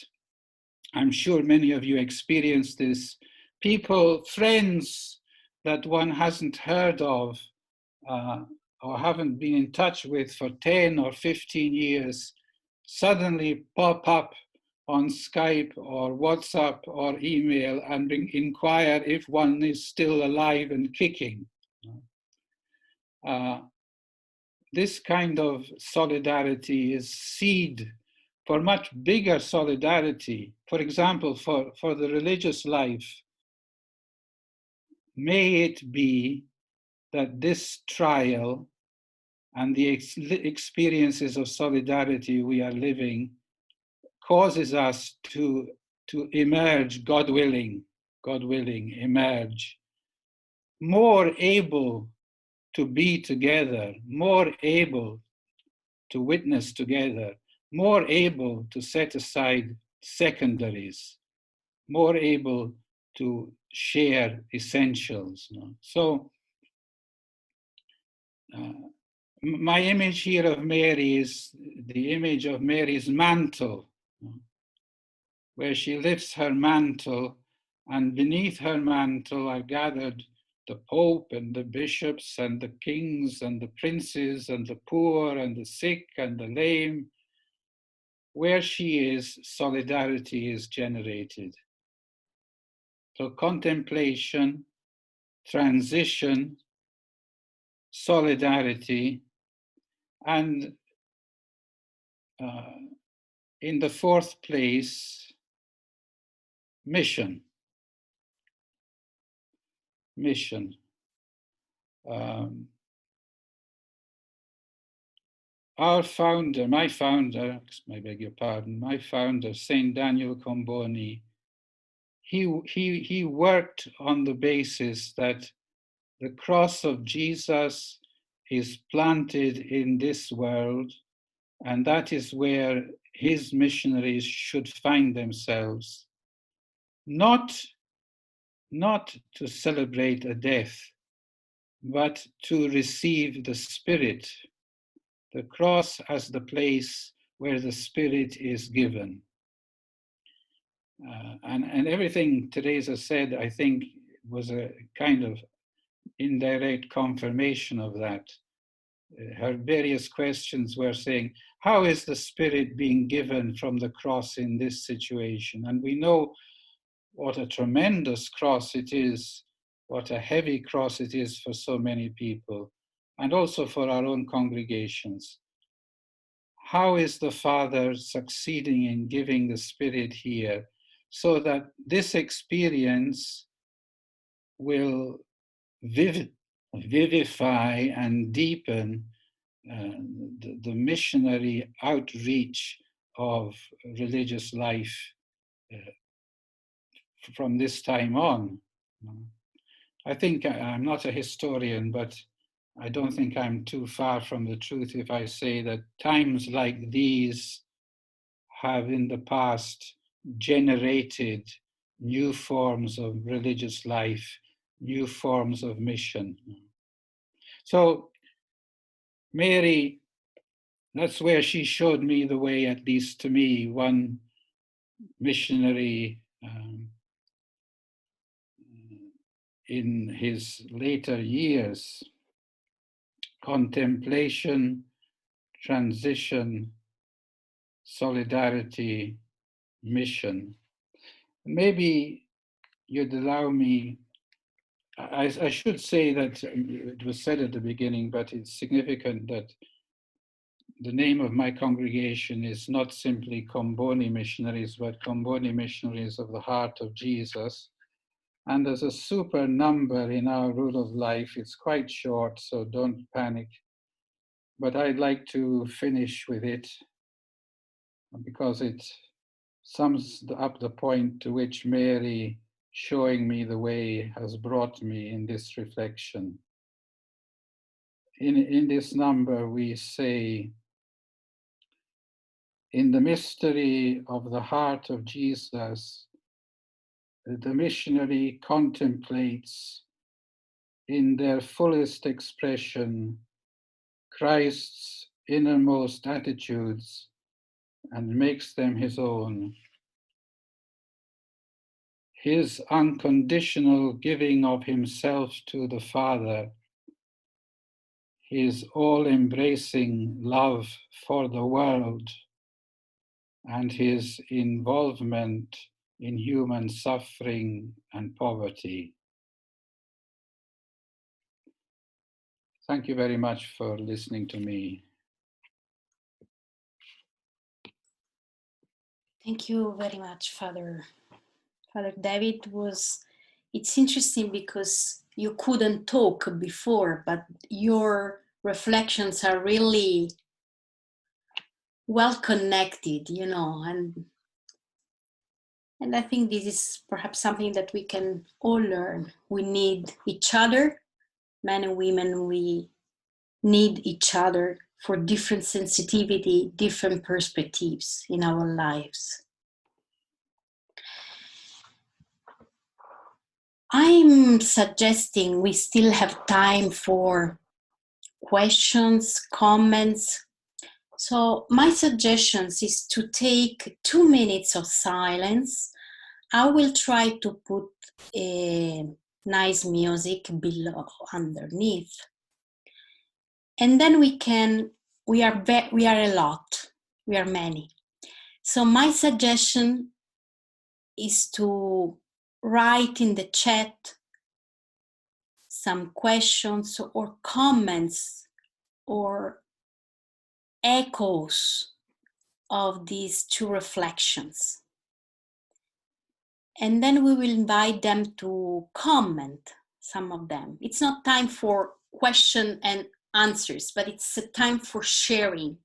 S3: I'm sure many of you experienced this, people, friends that one hasn't heard of or haven't been in touch with for 10 or 15 years, suddenly pop up on Skype or WhatsApp or email and inquire if one is still alive and kicking. This kind of solidarity is seed for much bigger solidarity. For example, for the religious life, may it be that this trial and the experiences of solidarity we are living causes us to emerge, God willing, emerge, more able to be together, more able to witness together, more able to set aside secondaries, more able to share essentials. So my image here of Mary is the image of Mary's mantle, where she lifts her mantle, and beneath her mantle are gathered the Pope and the bishops and the kings and the princes and the poor and the sick and the lame. Where she is, solidarity is generated. So contemplation, transition, solidarity, and in the fourth place, mission. Mission. Our founder, my founder, I beg your pardon, my founder, Saint Daniel Comboni, he worked on the basis that the cross of Jesus is planted in this world, and that is where his missionaries should find themselves. Not to celebrate a death, but to receive the Spirit, the cross as the place where the Spirit is given. And everything Teresa said, I think, was a kind of indirect confirmation of that. Her various questions were saying, how is the Spirit being given from the cross in this situation? And we know what a tremendous cross it is, what a heavy cross it is for so many people, and also for our own congregations. How is the Father succeeding in giving the Spirit here so that this experience will vivify and deepen the missionary outreach of religious life from this time on? I think I'm not a historian, but I don't think I'm too far from the truth if I say that times like these have in the past generated new forms of religious life, new forms of mission. So Mary, that's where she showed me the way, at least to me, one missionary in his later years. Contemplation, transition, solidarity, mission. Maybe you'd allow me, I should say that it was said at the beginning, but it's significant that the name of my congregation is not simply Comboni Missionaries, but Comboni Missionaries of the Heart of Jesus. And there's a super number in our rule of life. It's quite short, so don't panic. But I'd like to finish with it because it sums up the point to which Mary, showing me the way, has brought me in this reflection. In this number, we say, in the mystery of the heart of Jesus, the missionary contemplates in their fullest expression Christ's innermost attitudes and makes them his own. His unconditional giving of himself to the Father, his all-embracing love for the world, and his involvement in human suffering and poverty. Thank you very much for listening to me.
S1: Thank you very much, Father David. It's interesting because you couldn't talk before, but your reflections are really well connected, and I think this is perhaps something that we can all learn. We need each other, men and women, we need each other for different sensitivity, different perspectives in our lives. I'm suggesting we still have time for questions, comments. So my suggestions is to take 2 minutes of silence. I will try to put a nice music below, underneath. And then we are a lot, we are many. So my suggestion is to write in the chat some questions or comments or echoes of these 2 reflections. And then we will invite them to comment some of them. It's not time for question and answers, but it's a time for sharing.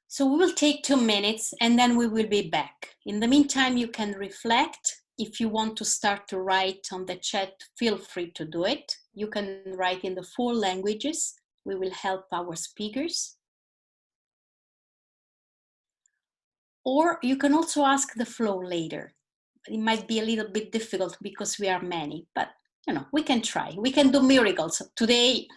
S1: So we will take 2 minutes and then we will be back. In the meantime, you can reflect. If you want to start to write on the chat, feel free to do it. You can write in the 4 languages. We will help our speakers. Or you can also ask the flow later. It might be a little bit difficult because we are many, but we can try. We can do miracles. Today,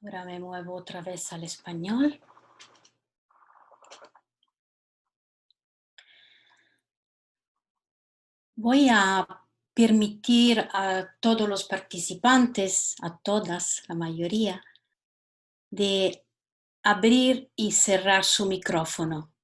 S1: ahora me muevo otra vez al español. Voy a permitir a todos los participantes, a todas, la mayoría, de abrir y cerrar su micrófono.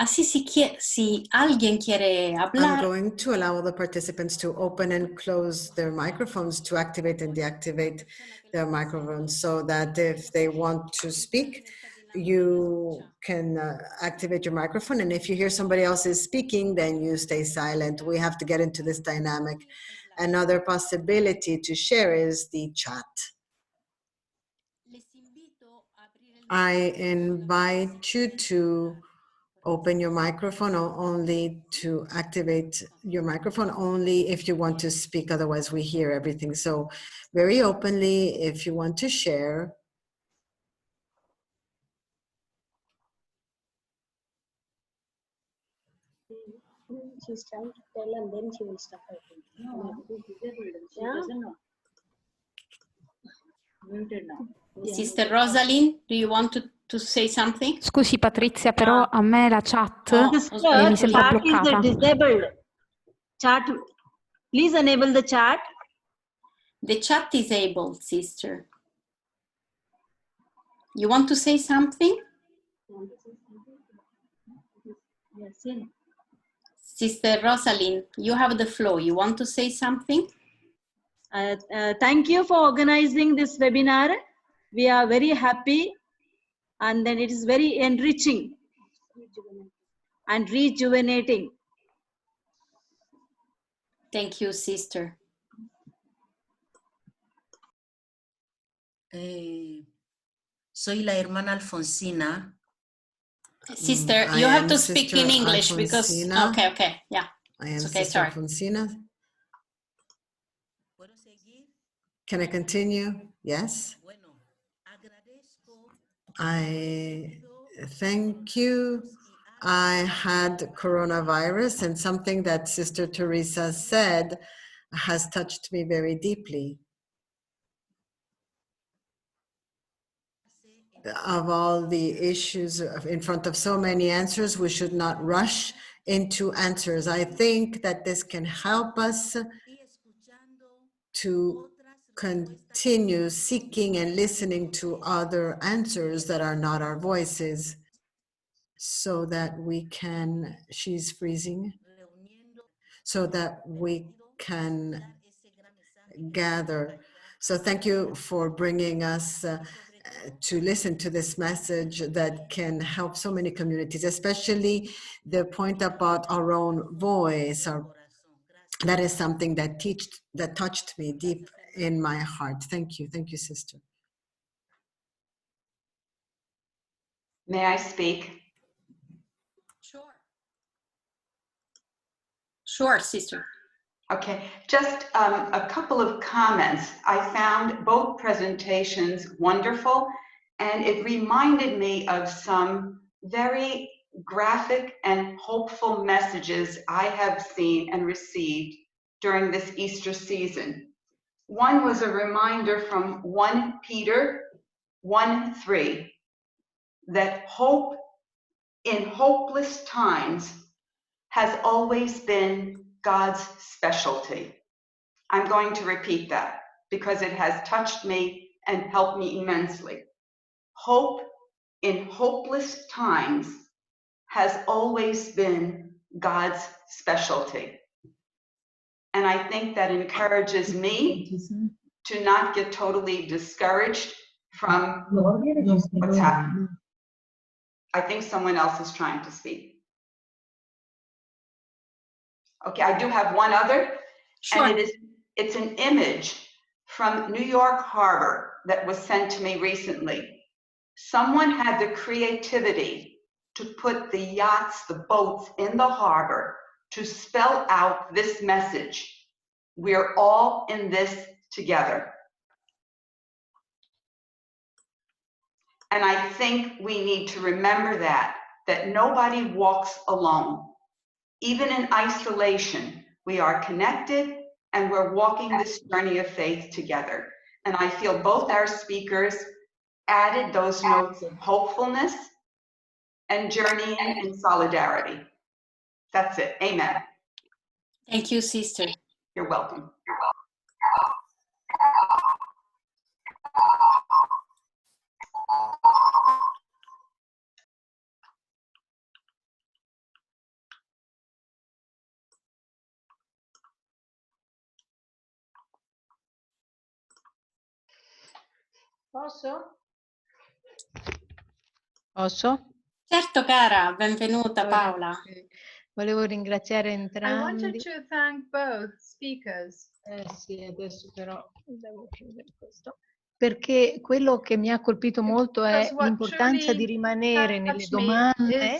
S1: Así si alguien quiere hablar,
S2: I'm going to allow all the participants to open and close their microphones, to activate and deactivate their microphones, so that if they want to speak, you can activate your microphone. And if you hear somebody else is speaking, then you stay silent. We have to get into this dynamic. Another possibility to share is the chat. I invite you to open your microphone, or only to activate your microphone only if you want to speak, otherwise we hear everything. So very openly, if you want to share.
S4: she's trying to tell and then she will stop, I think.
S5: No, she's disabled. She
S4: Yeah.
S5: doesn't know. Muted now.
S4: Yeah.
S1: Sister Rosalind, do you want to say something?
S6: Scusi Patrizia, però a me la chat
S1: Oh,
S6: mi
S4: Sister,
S6: sembra
S4: chat is
S6: bloccata.
S4: disabled. Chat, please enable the chat.
S1: The chat is able, sister. You want to say something?
S5: Yes, in.
S1: Sister Rosalind, you have the floor. You want to say something?
S4: Thank you for organizing this webinar. We are very happy, and then it is very enriching and rejuvenating.
S1: Thank you, sister.
S7: Soy la hermana Alfonsina.
S1: Sister,
S2: I
S1: you have
S2: am
S1: to speak
S2: Sister
S1: in English because
S2: Alfonsina.
S1: okay, yeah.
S2: I am
S1: It's okay,
S2: Sister
S1: sorry.
S2: Alfonsina. Can I continue? Yes. I thank you. I had coronavirus, and something that Sister Teresa said has touched me very deeply. Of all the issues in front of so many answers, we should not rush into answers. I think that this can help us to continue seeking and listening to other answers that are not our voices, so that we can, she's freezing, so that we can gather. So thank you for bringing us to listen to this message that can help so many communities, especially the point about our own voice. That is something that touched me deep in my heart. Thank you, sister.
S8: May I speak?
S1: Sure. Sure, sister.
S8: Okay, just a couple of comments. I found both presentations wonderful, and it reminded me of some very graphic and hopeful messages I have seen and received during this Easter season. One was a reminder from 1 Peter 1:3 that hope in hopeless times has always been God's specialty. I'm going to repeat that because it has touched me and helped me immensely. Hope in hopeless times has always been God's specialty. And I think that encourages me to not get totally discouraged from what's happening. I think someone else is trying to speak. Okay, I do have one other,
S1: Sure.
S8: and it's an image from New York Harbor that was sent to me recently. Someone had the creativity to put the yachts, the boats in the harbor to spell out this message: we're all in this together. And I think we need to remember that nobody walks alone. Even in isolation, we are connected and we're walking this journey of faith together. And I feel both our speakers added those notes of hopefulness and journeying in solidarity. That's it. Amen.
S1: Thank you, sister.
S8: You're welcome.
S9: Posso?
S1: Certo, cara, benvenuta Paola.
S9: Volevo ringraziare
S10: I
S9: entrambi.
S10: wanted to thank both speakers.
S9: Sì, adesso però devo chiudere questo. Perché quello che mi ha colpito molto è l'importanza di rimanere nelle domande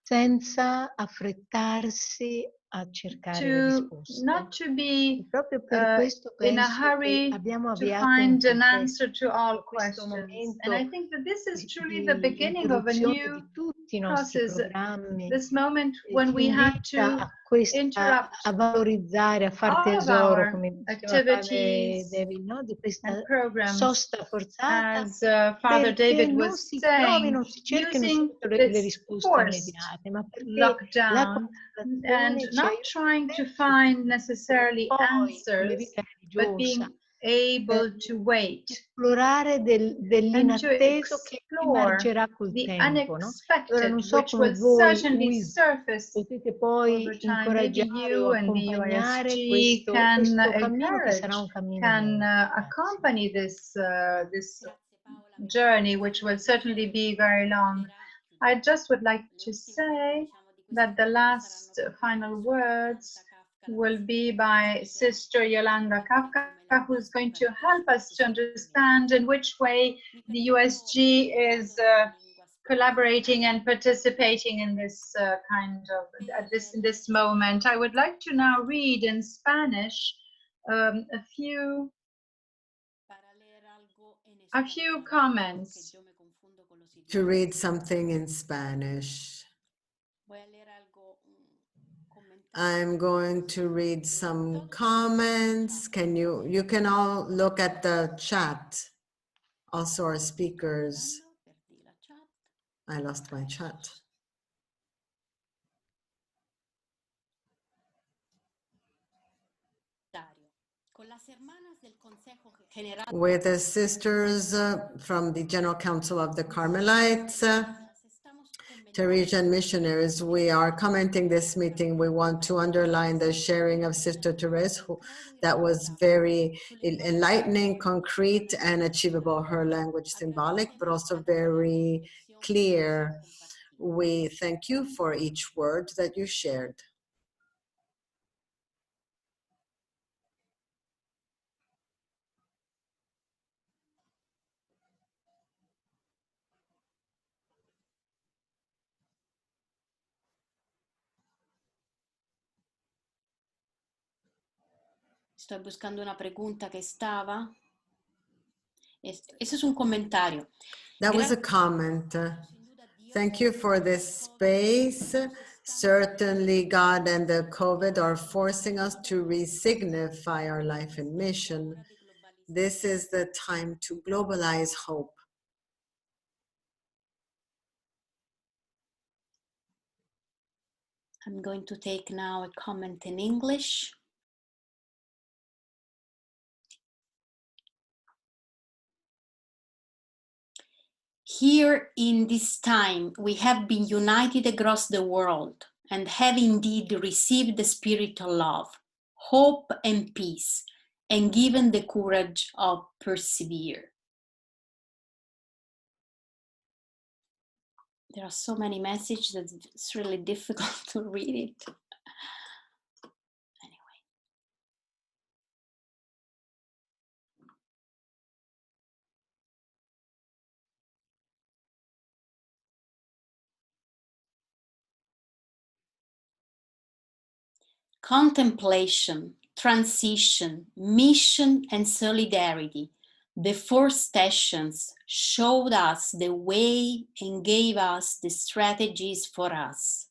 S9: senza affrettarsi a cercare le
S10: to
S9: risposte.
S10: not to be
S9: E proprio per questo
S10: in a
S9: penso che
S10: hurry
S9: abbiamo
S10: to
S9: avviato un
S10: find an
S9: progetto
S10: answer to all
S9: questo
S10: questions. And I
S9: momento
S10: think that this is truly the
S9: di
S10: beginning of a
S9: interruzione
S10: new
S9: di tutti i nostri
S10: process.
S9: programmi
S10: This moment
S9: ci
S10: when we had
S9: invita
S10: to
S9: a, questa,
S10: interrupt
S9: a valorizzare, a far
S10: all of
S9: tesoro,
S10: our
S9: come diceva
S10: activities
S9: padre David, no? Di questa
S10: and programs,
S9: sosta forzata,
S10: as Father
S9: perché
S10: David
S9: non
S10: was
S9: si
S10: saying,
S9: trovino, si cerchino
S10: using
S9: subito le
S10: this
S9: risposte
S10: forced
S9: immediate, ma perché la
S10: lockdown and
S9: contemplazione ci
S10: not
S9: aiuta
S10: trying to
S9: attraverso
S10: find
S9: tutto,
S10: necessarily
S9: poi come
S10: answers,
S9: vita
S10: but being
S9: religiosa,
S10: able to wait
S9: esplorare
S10: and to
S9: dell'inatteso che
S10: explore
S9: emergerà col
S10: the
S9: tempo, no? Allora
S10: unexpected,
S9: non so
S10: which
S9: come
S10: will
S9: voi
S10: certainly surface
S9: potete poi
S10: over time. Maybe
S9: incoraggiare o
S10: you and the
S9: accompagnare
S10: USG
S9: questo cammino che sarà
S10: encourage,
S9: un cammino
S10: can
S9: lento. Grazie.
S10: accompany this journey, which will certainly be very long. I just would like to say that the last final words will be by Sister Yolanda Kafka, who's going to help us to understand in which way the USG is collaborating and participating in this kind of in this moment. I would like to now read in Spanish a few comments.
S2: To read something in Spanish. I'm going to read some comments. You can all look at the chat. Also our speakers. I lost my chat. With the sisters from the General Council of the Carmelites, Teresian missionaries, we are commenting this meeting. We want to underline the sharing of Sister Teresa, that was very enlightening, concrete, and achievable. Her language symbolic, but also very clear. We thank you for each word that you shared.
S1: Sto buscando una pregunta che stava. Eso es un comentario.
S2: That was a comment. Thank you for this space. Certainly, God and the COVID are forcing us to resignify our life and mission. This is the time to globalize hope.
S1: I'm going to take now a comment in English. Here in this time, we have been united across the world and have indeed received the spirit of love, hope, and peace, and given the courage of persevere. There are so many messages that it's really difficult to read it. Anyway. Contemplation, transition, mission, and solidarity. The four stations showed us the way and gave us the strategies for us.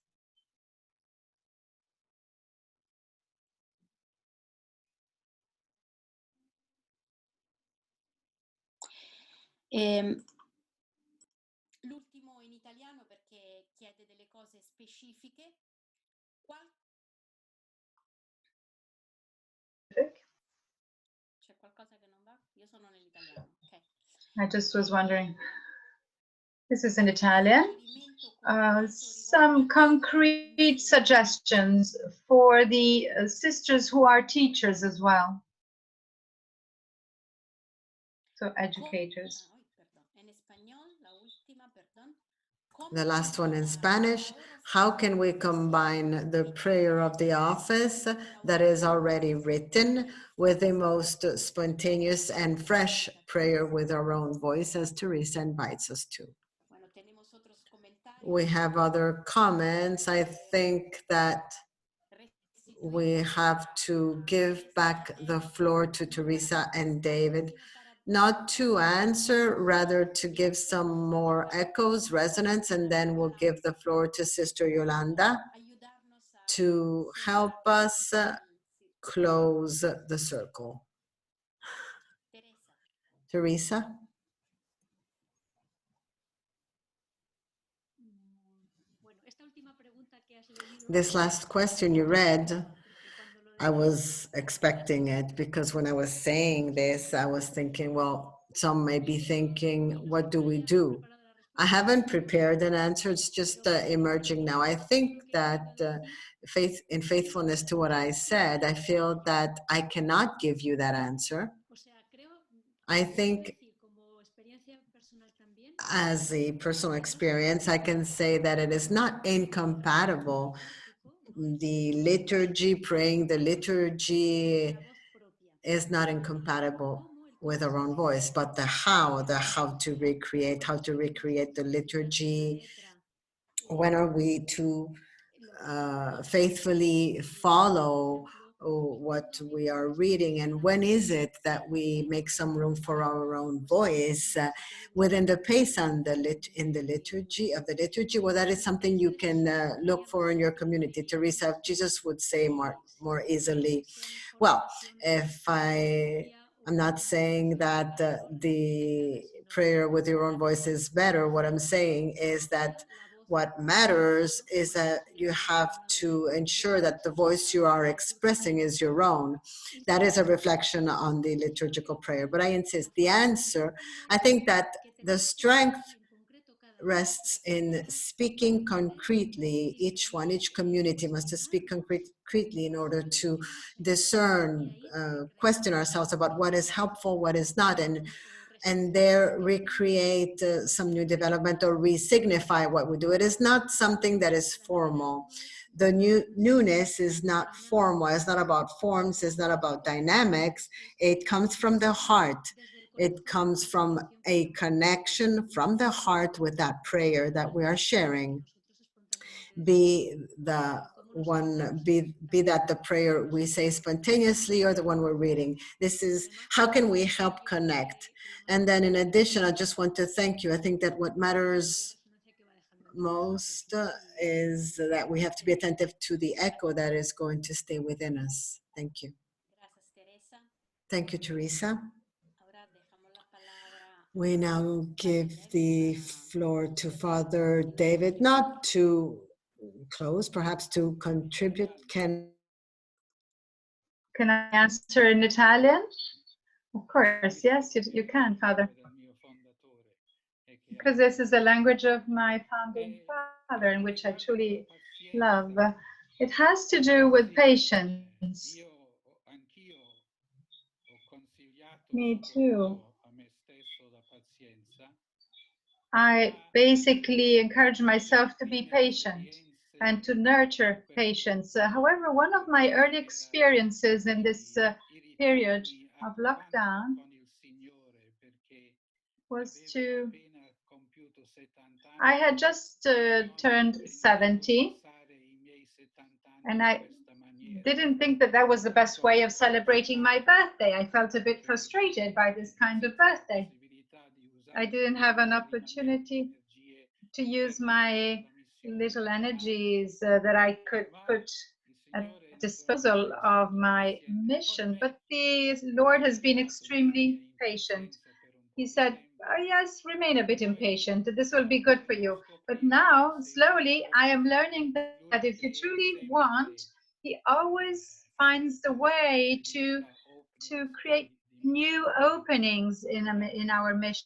S1: L'ultimo in italiano perché chiede delle cose specifiche. C'è qualcosa che non va? Io sono nell'italiano. Okay.
S10: I just was wondering. This is in Italian. Some concrete suggestions for the sisters who are teachers as well. So educators.
S2: The last one in Spanish. How can we combine the prayer of the office that is already written with the most spontaneous and fresh prayer with our own voice, as Teresa invites us to? We have other comments. I think that we have to give back the floor to Teresa and David, not to answer, rather to give some more echoes, resonance, and then we'll give the floor to Sister Yolanda to help us close the circle. Teresa? This last question you read, I was expecting it, because when I was saying this, I was thinking, well, some may be thinking, what do we do? I haven't prepared an answer, it's just emerging now. I think that in faithfulness to what I said, I feel that I cannot give you that answer. I think as a personal experience, I can say that it is not incompatible. The liturgy, praying the liturgy is not incompatible with our own voice, but the how to recreate the liturgy. When are we to faithfully follow what we are reading, and when is it that we make some room for our own voice within the pace and in the liturgy of the liturgy? Well, that is something you can look for in your community. Teresa, Jesus would say more easily. Well, if I'm not saying that the prayer with your own voice is better. What I'm saying is that what matters is that you have to ensure that the voice you are expressing is your own. That is a reflection on the liturgical prayer. But I insist, the answer, I think that the strength rests in speaking concretely. Each community must speak concretely in order to discern, question ourselves about what is helpful, what is not, and there recreate some new development or re-signify what we do. It is not something that is formal. The newness is not formal. It's not about forms. It's not about dynamics. It comes from the heart. It comes from a connection from the heart with that prayer that we are sharing. Be that the prayer we say spontaneously or the one we're reading. This is how can we help connect. And then in addition, I just want to thank you. I think that what matters most is that we have to be attentive to the echo that is going to stay within us. Thank you. Thank you, Teresa. We now give the floor to Father David, not to close, perhaps to contribute.
S10: Can I answer in Italian? Of course, yes, you can, Father. Because this is the language of my founding father, in which I truly love. It has to do with patience. Me too. I basically encourage myself to be patient and to nurture patience. However, one of my early experiences in this period of lockdown was I had just turned 70, and I didn't think that that was the best way of celebrating my birthday. I felt a bit frustrated by this kind of birthday. I didn't have an opportunity to use my little energies that I could put at disposal of my mission. But the Lord has been extremely patient. He said, oh, yes, remain a bit impatient. This will be good for you. But now, slowly, I am learning that if you truly want, He always finds the way to create new openings in our missions.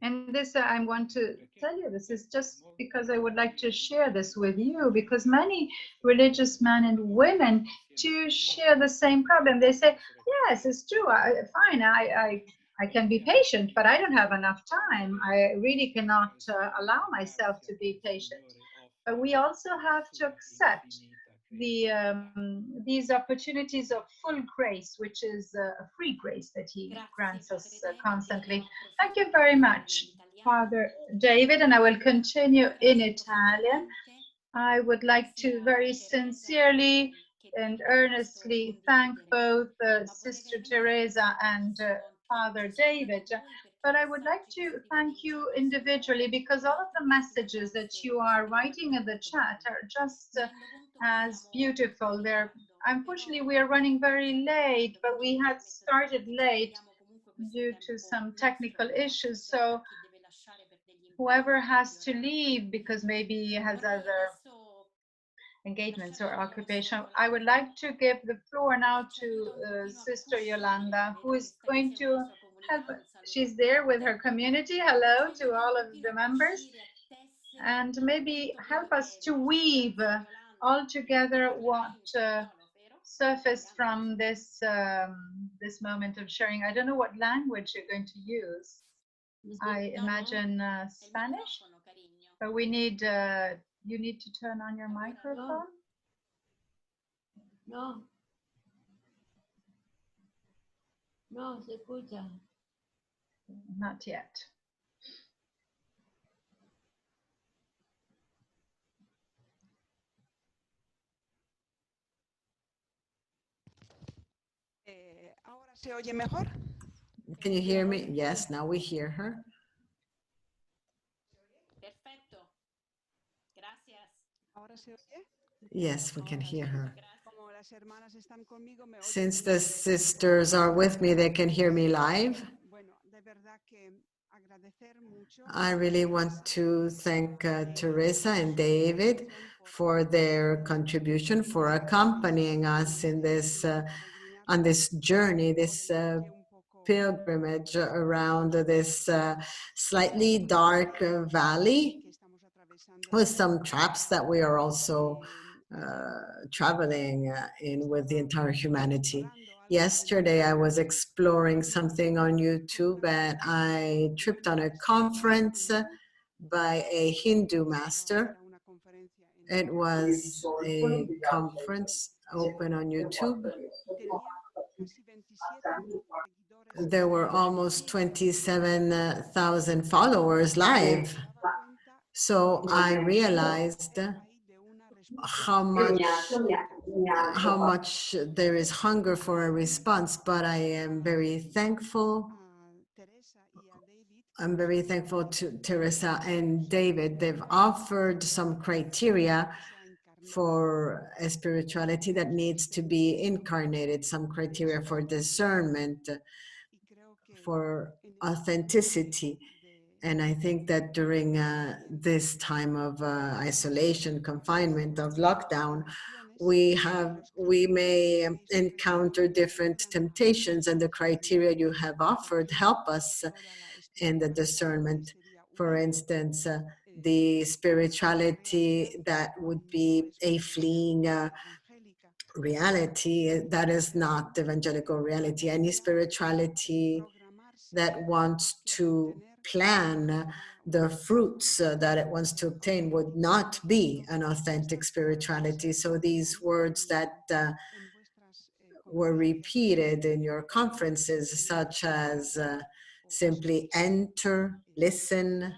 S10: And this, I want to tell you, this is just because I would like to share this with you, because many religious men and women do share the same problem. They say, yes, it's true, fine, I can be patient, but I don't have enough time. I really cannot allow myself to be patient. But we also have to accept these opportunities of full grace, which is a free grace that He grants us constantly. Thank you very much, Father David, and I will continue in Italian. I would like to very sincerely and earnestly thank both Sister Teresa and Father David, but I would like to thank you individually because all of the messages that you are writing in the chat are just as beautiful. Unfortunately, we are running very late, but we had started late due to some technical issues. So whoever has to leave because maybe he has other engagements or occupation, I would like to give the floor now to Sister Yolanda, who is going to help. She's there with her community. Hello to all of the members, and maybe help us to weave all together what surfaced from this this moment of sharing. I don't know what language you're going to use. I imagine Spanish, but we need you need to turn on your microphone.
S5: No. No, se escucha.
S10: Not yet.
S11: ¿Ahora se oye mejor?
S2: Can you hear me? Yes, now we hear her.
S1: Perfecto. Gracias.
S11: ¿Ahora se oye?
S2: Yes, we can hear her.
S11: Como las hermanas están conmigo, me oyen.
S2: Since the sisters are with me, they can hear me live.
S11: Bueno, de verdad que agradecer mucho.
S2: I really want to thank Teresa and David for their contribution, for accompanying us in this on this journey, this pilgrimage around this slightly dark valley with some traps that we are also traveling in with the entire humanity. Yesterday, I was exploring something on YouTube and I tripped on a conference by a Hindu master. It was a conference open on YouTube. There were almost 27,000 followers live. So I realized how much there is hunger for a response, but I am very thankful. I'm very thankful to Teresa and David. They've offered some criteria for a spirituality that needs to be incarnated, some criteria for discernment, for authenticity. And I think that during this time of isolation, confinement, of lockdown, we may encounter different temptations, and the criteria you have offered help us in the discernment. For instance, the spirituality that would be a fleeing reality, that is not evangelical reality. Any spirituality that wants to plan the fruits that it wants to obtain would not be an authentic spirituality. So these words that were repeated in your conferences, such as simply enter, listen,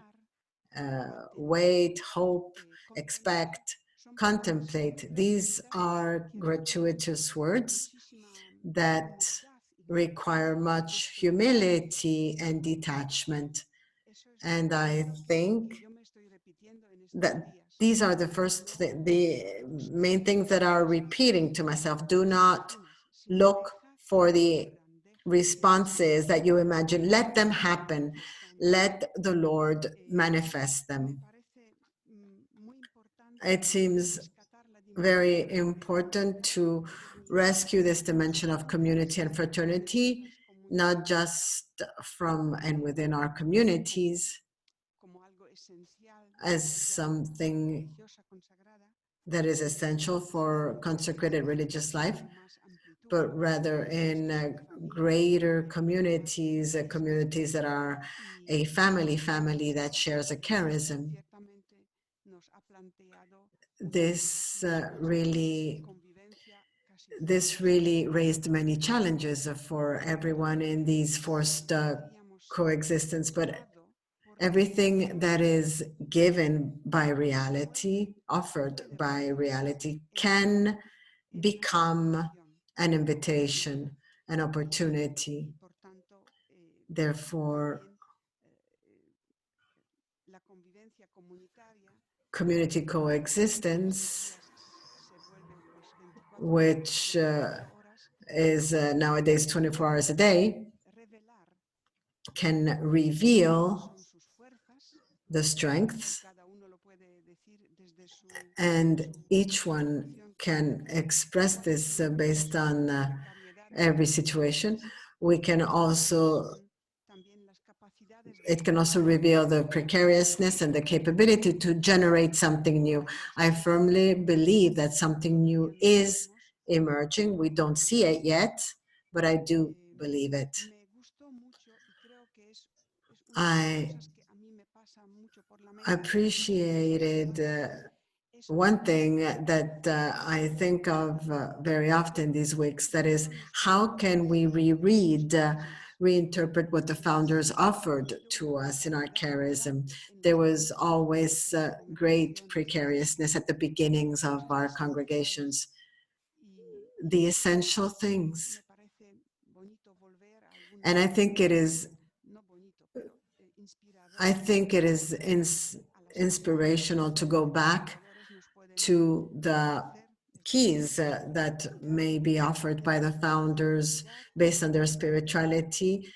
S2: wait, hope, expect, contemplate, these are gratuitous words that require much humility and detachment. And I think that these are the main things that are repeating to myself. Do not look for the responses that you imagine. Let them happen. Let the Lord manifest them. It seems very important to rescue this dimension of community and fraternity, not just from and within our communities, as something that is essential for consecrated religious life, but rather in greater communities, communities that are a family that shares a charism. This really raised many challenges for everyone in these forced coexistence, but everything that is given by reality, offered by reality, can become an invitation, an opportunity. Therefore, community coexistence, which is nowadays 24 hours a day, can reveal the strengths, and each one can express this based on every situation. We can also, it can also reveal the precariousness and the capability to generate something new. I firmly believe that something new is emerging. We don't see it yet, but I do believe it. I appreciated one thing that I think of very often these weeks, that is, how can we reread, reinterpret what the founders offered to us in our charism? There was always great precariousness at the beginnings of our congregations. The essential things. And I think it is inspirational to go back to the keys that may be offered by the founders based on their spirituality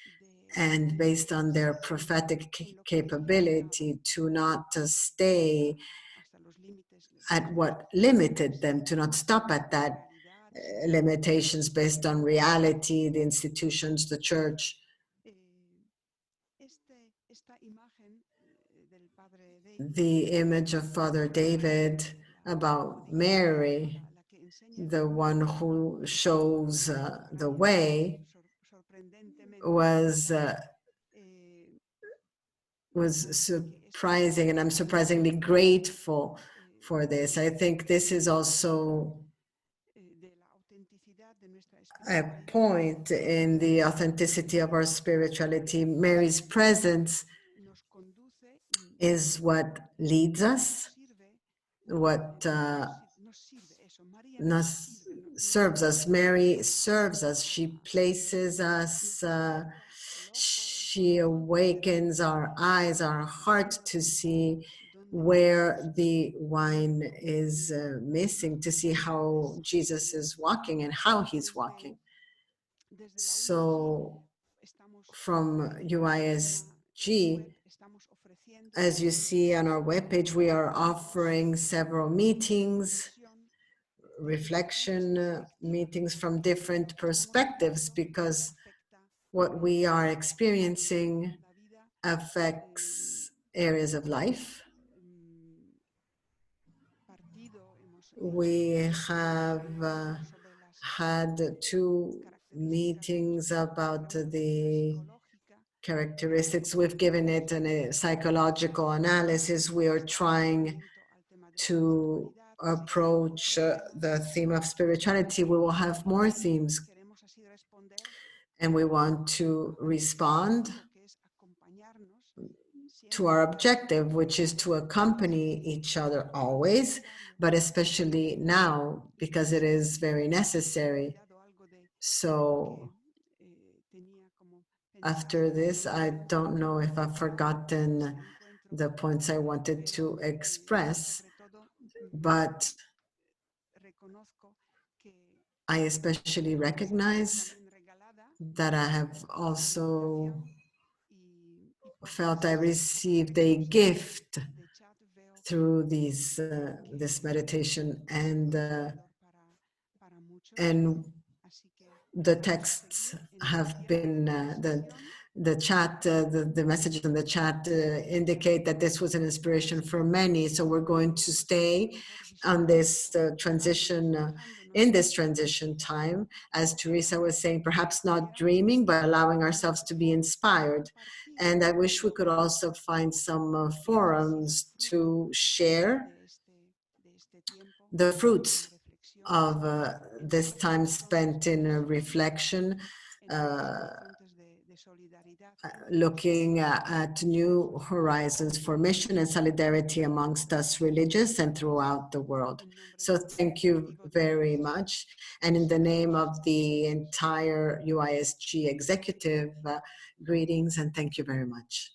S2: and based on their prophetic capability to not stay at what limited them, to not stop at that limitations based on reality, the institutions, the church. The image of Father David about Mary, the one who shows the way, was surprising, and I'm surprisingly grateful for this. I think this is also a point in the authenticity of our spirituality. Mary's presence is what leads us, what serves us. Mary serves us. She places us, she awakens our eyes, our heart to see where the wine is missing, to see how Jesus is walking and how he's walking. So from UISG, as you see on our webpage, we are offering several meetings, reflection meetings from different perspectives, because what we are experiencing affects areas of life. We have had 2 meetings about the characteristics. We've given it a psychological analysis. We are trying to approach the theme of spirituality. We will have more themes, and we want to respond to our objective, which is to accompany each other always, but especially now, because it is very necessary. So after this, I don't know if I've forgotten the points I wanted to express, but I especially recognize that I have also felt I received a gift through this meditation, and the texts have been the chat, the messages in the chat indicate that this was an inspiration for many. So we're going to stay on this transition, in this transition time, as Teresa was saying, perhaps not dreaming, but allowing ourselves to be inspired. And I wish we could also find some forums to share the fruits of this time spent in reflection, looking at new horizons for mission and solidarity amongst us religious and throughout the world. So thank you very much. And in the name of the entire UISG executive, greetings and thank you very much.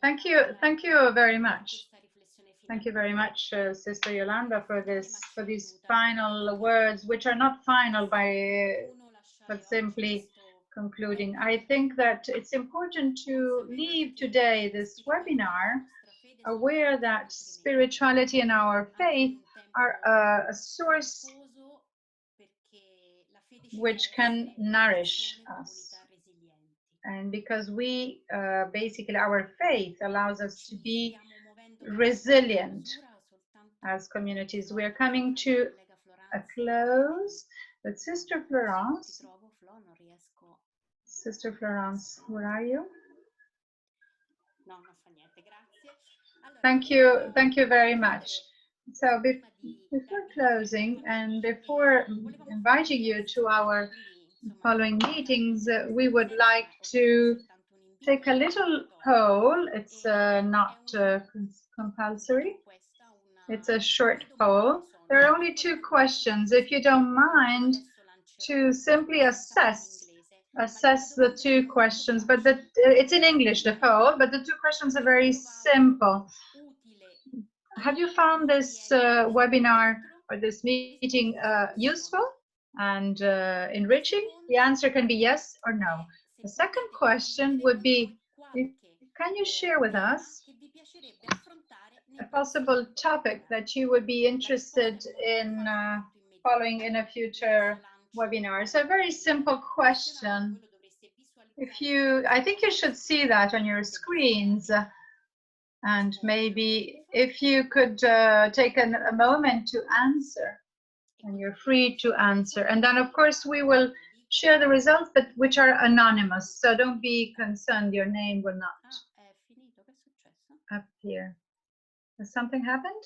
S10: Thank you very much. Thank you very much, Sister Yolanda, for these final words, which are not final but simply concluding. I think that it's important to leave today this webinar aware that spirituality and our faith are a source which can nourish us. And because we basically, our faith allows us to be resilient as communities. We are coming to a close, but Sister Florence, where are you? Thank you very much. So before closing and before inviting you to our following meetings, we would like to take a little poll. It's not compulsory. It's a short poll. There are only 2 questions. If you don't mind to simply assess the 2 questions, but it's in English, the poll, but the 2 questions are very simple. Have you found this webinar or this meeting useful and enriching? The answer can be yes or no. The second question would be, can you share with us a possible topic that you would be interested in following in a future webinar? It's a very simple question. I think you should see that on your screens. And maybe if you could take a moment to answer, and you're free to answer. And then, of course, we will share the results, but which are anonymous. So don't be concerned, your name will not appear. Has something happened?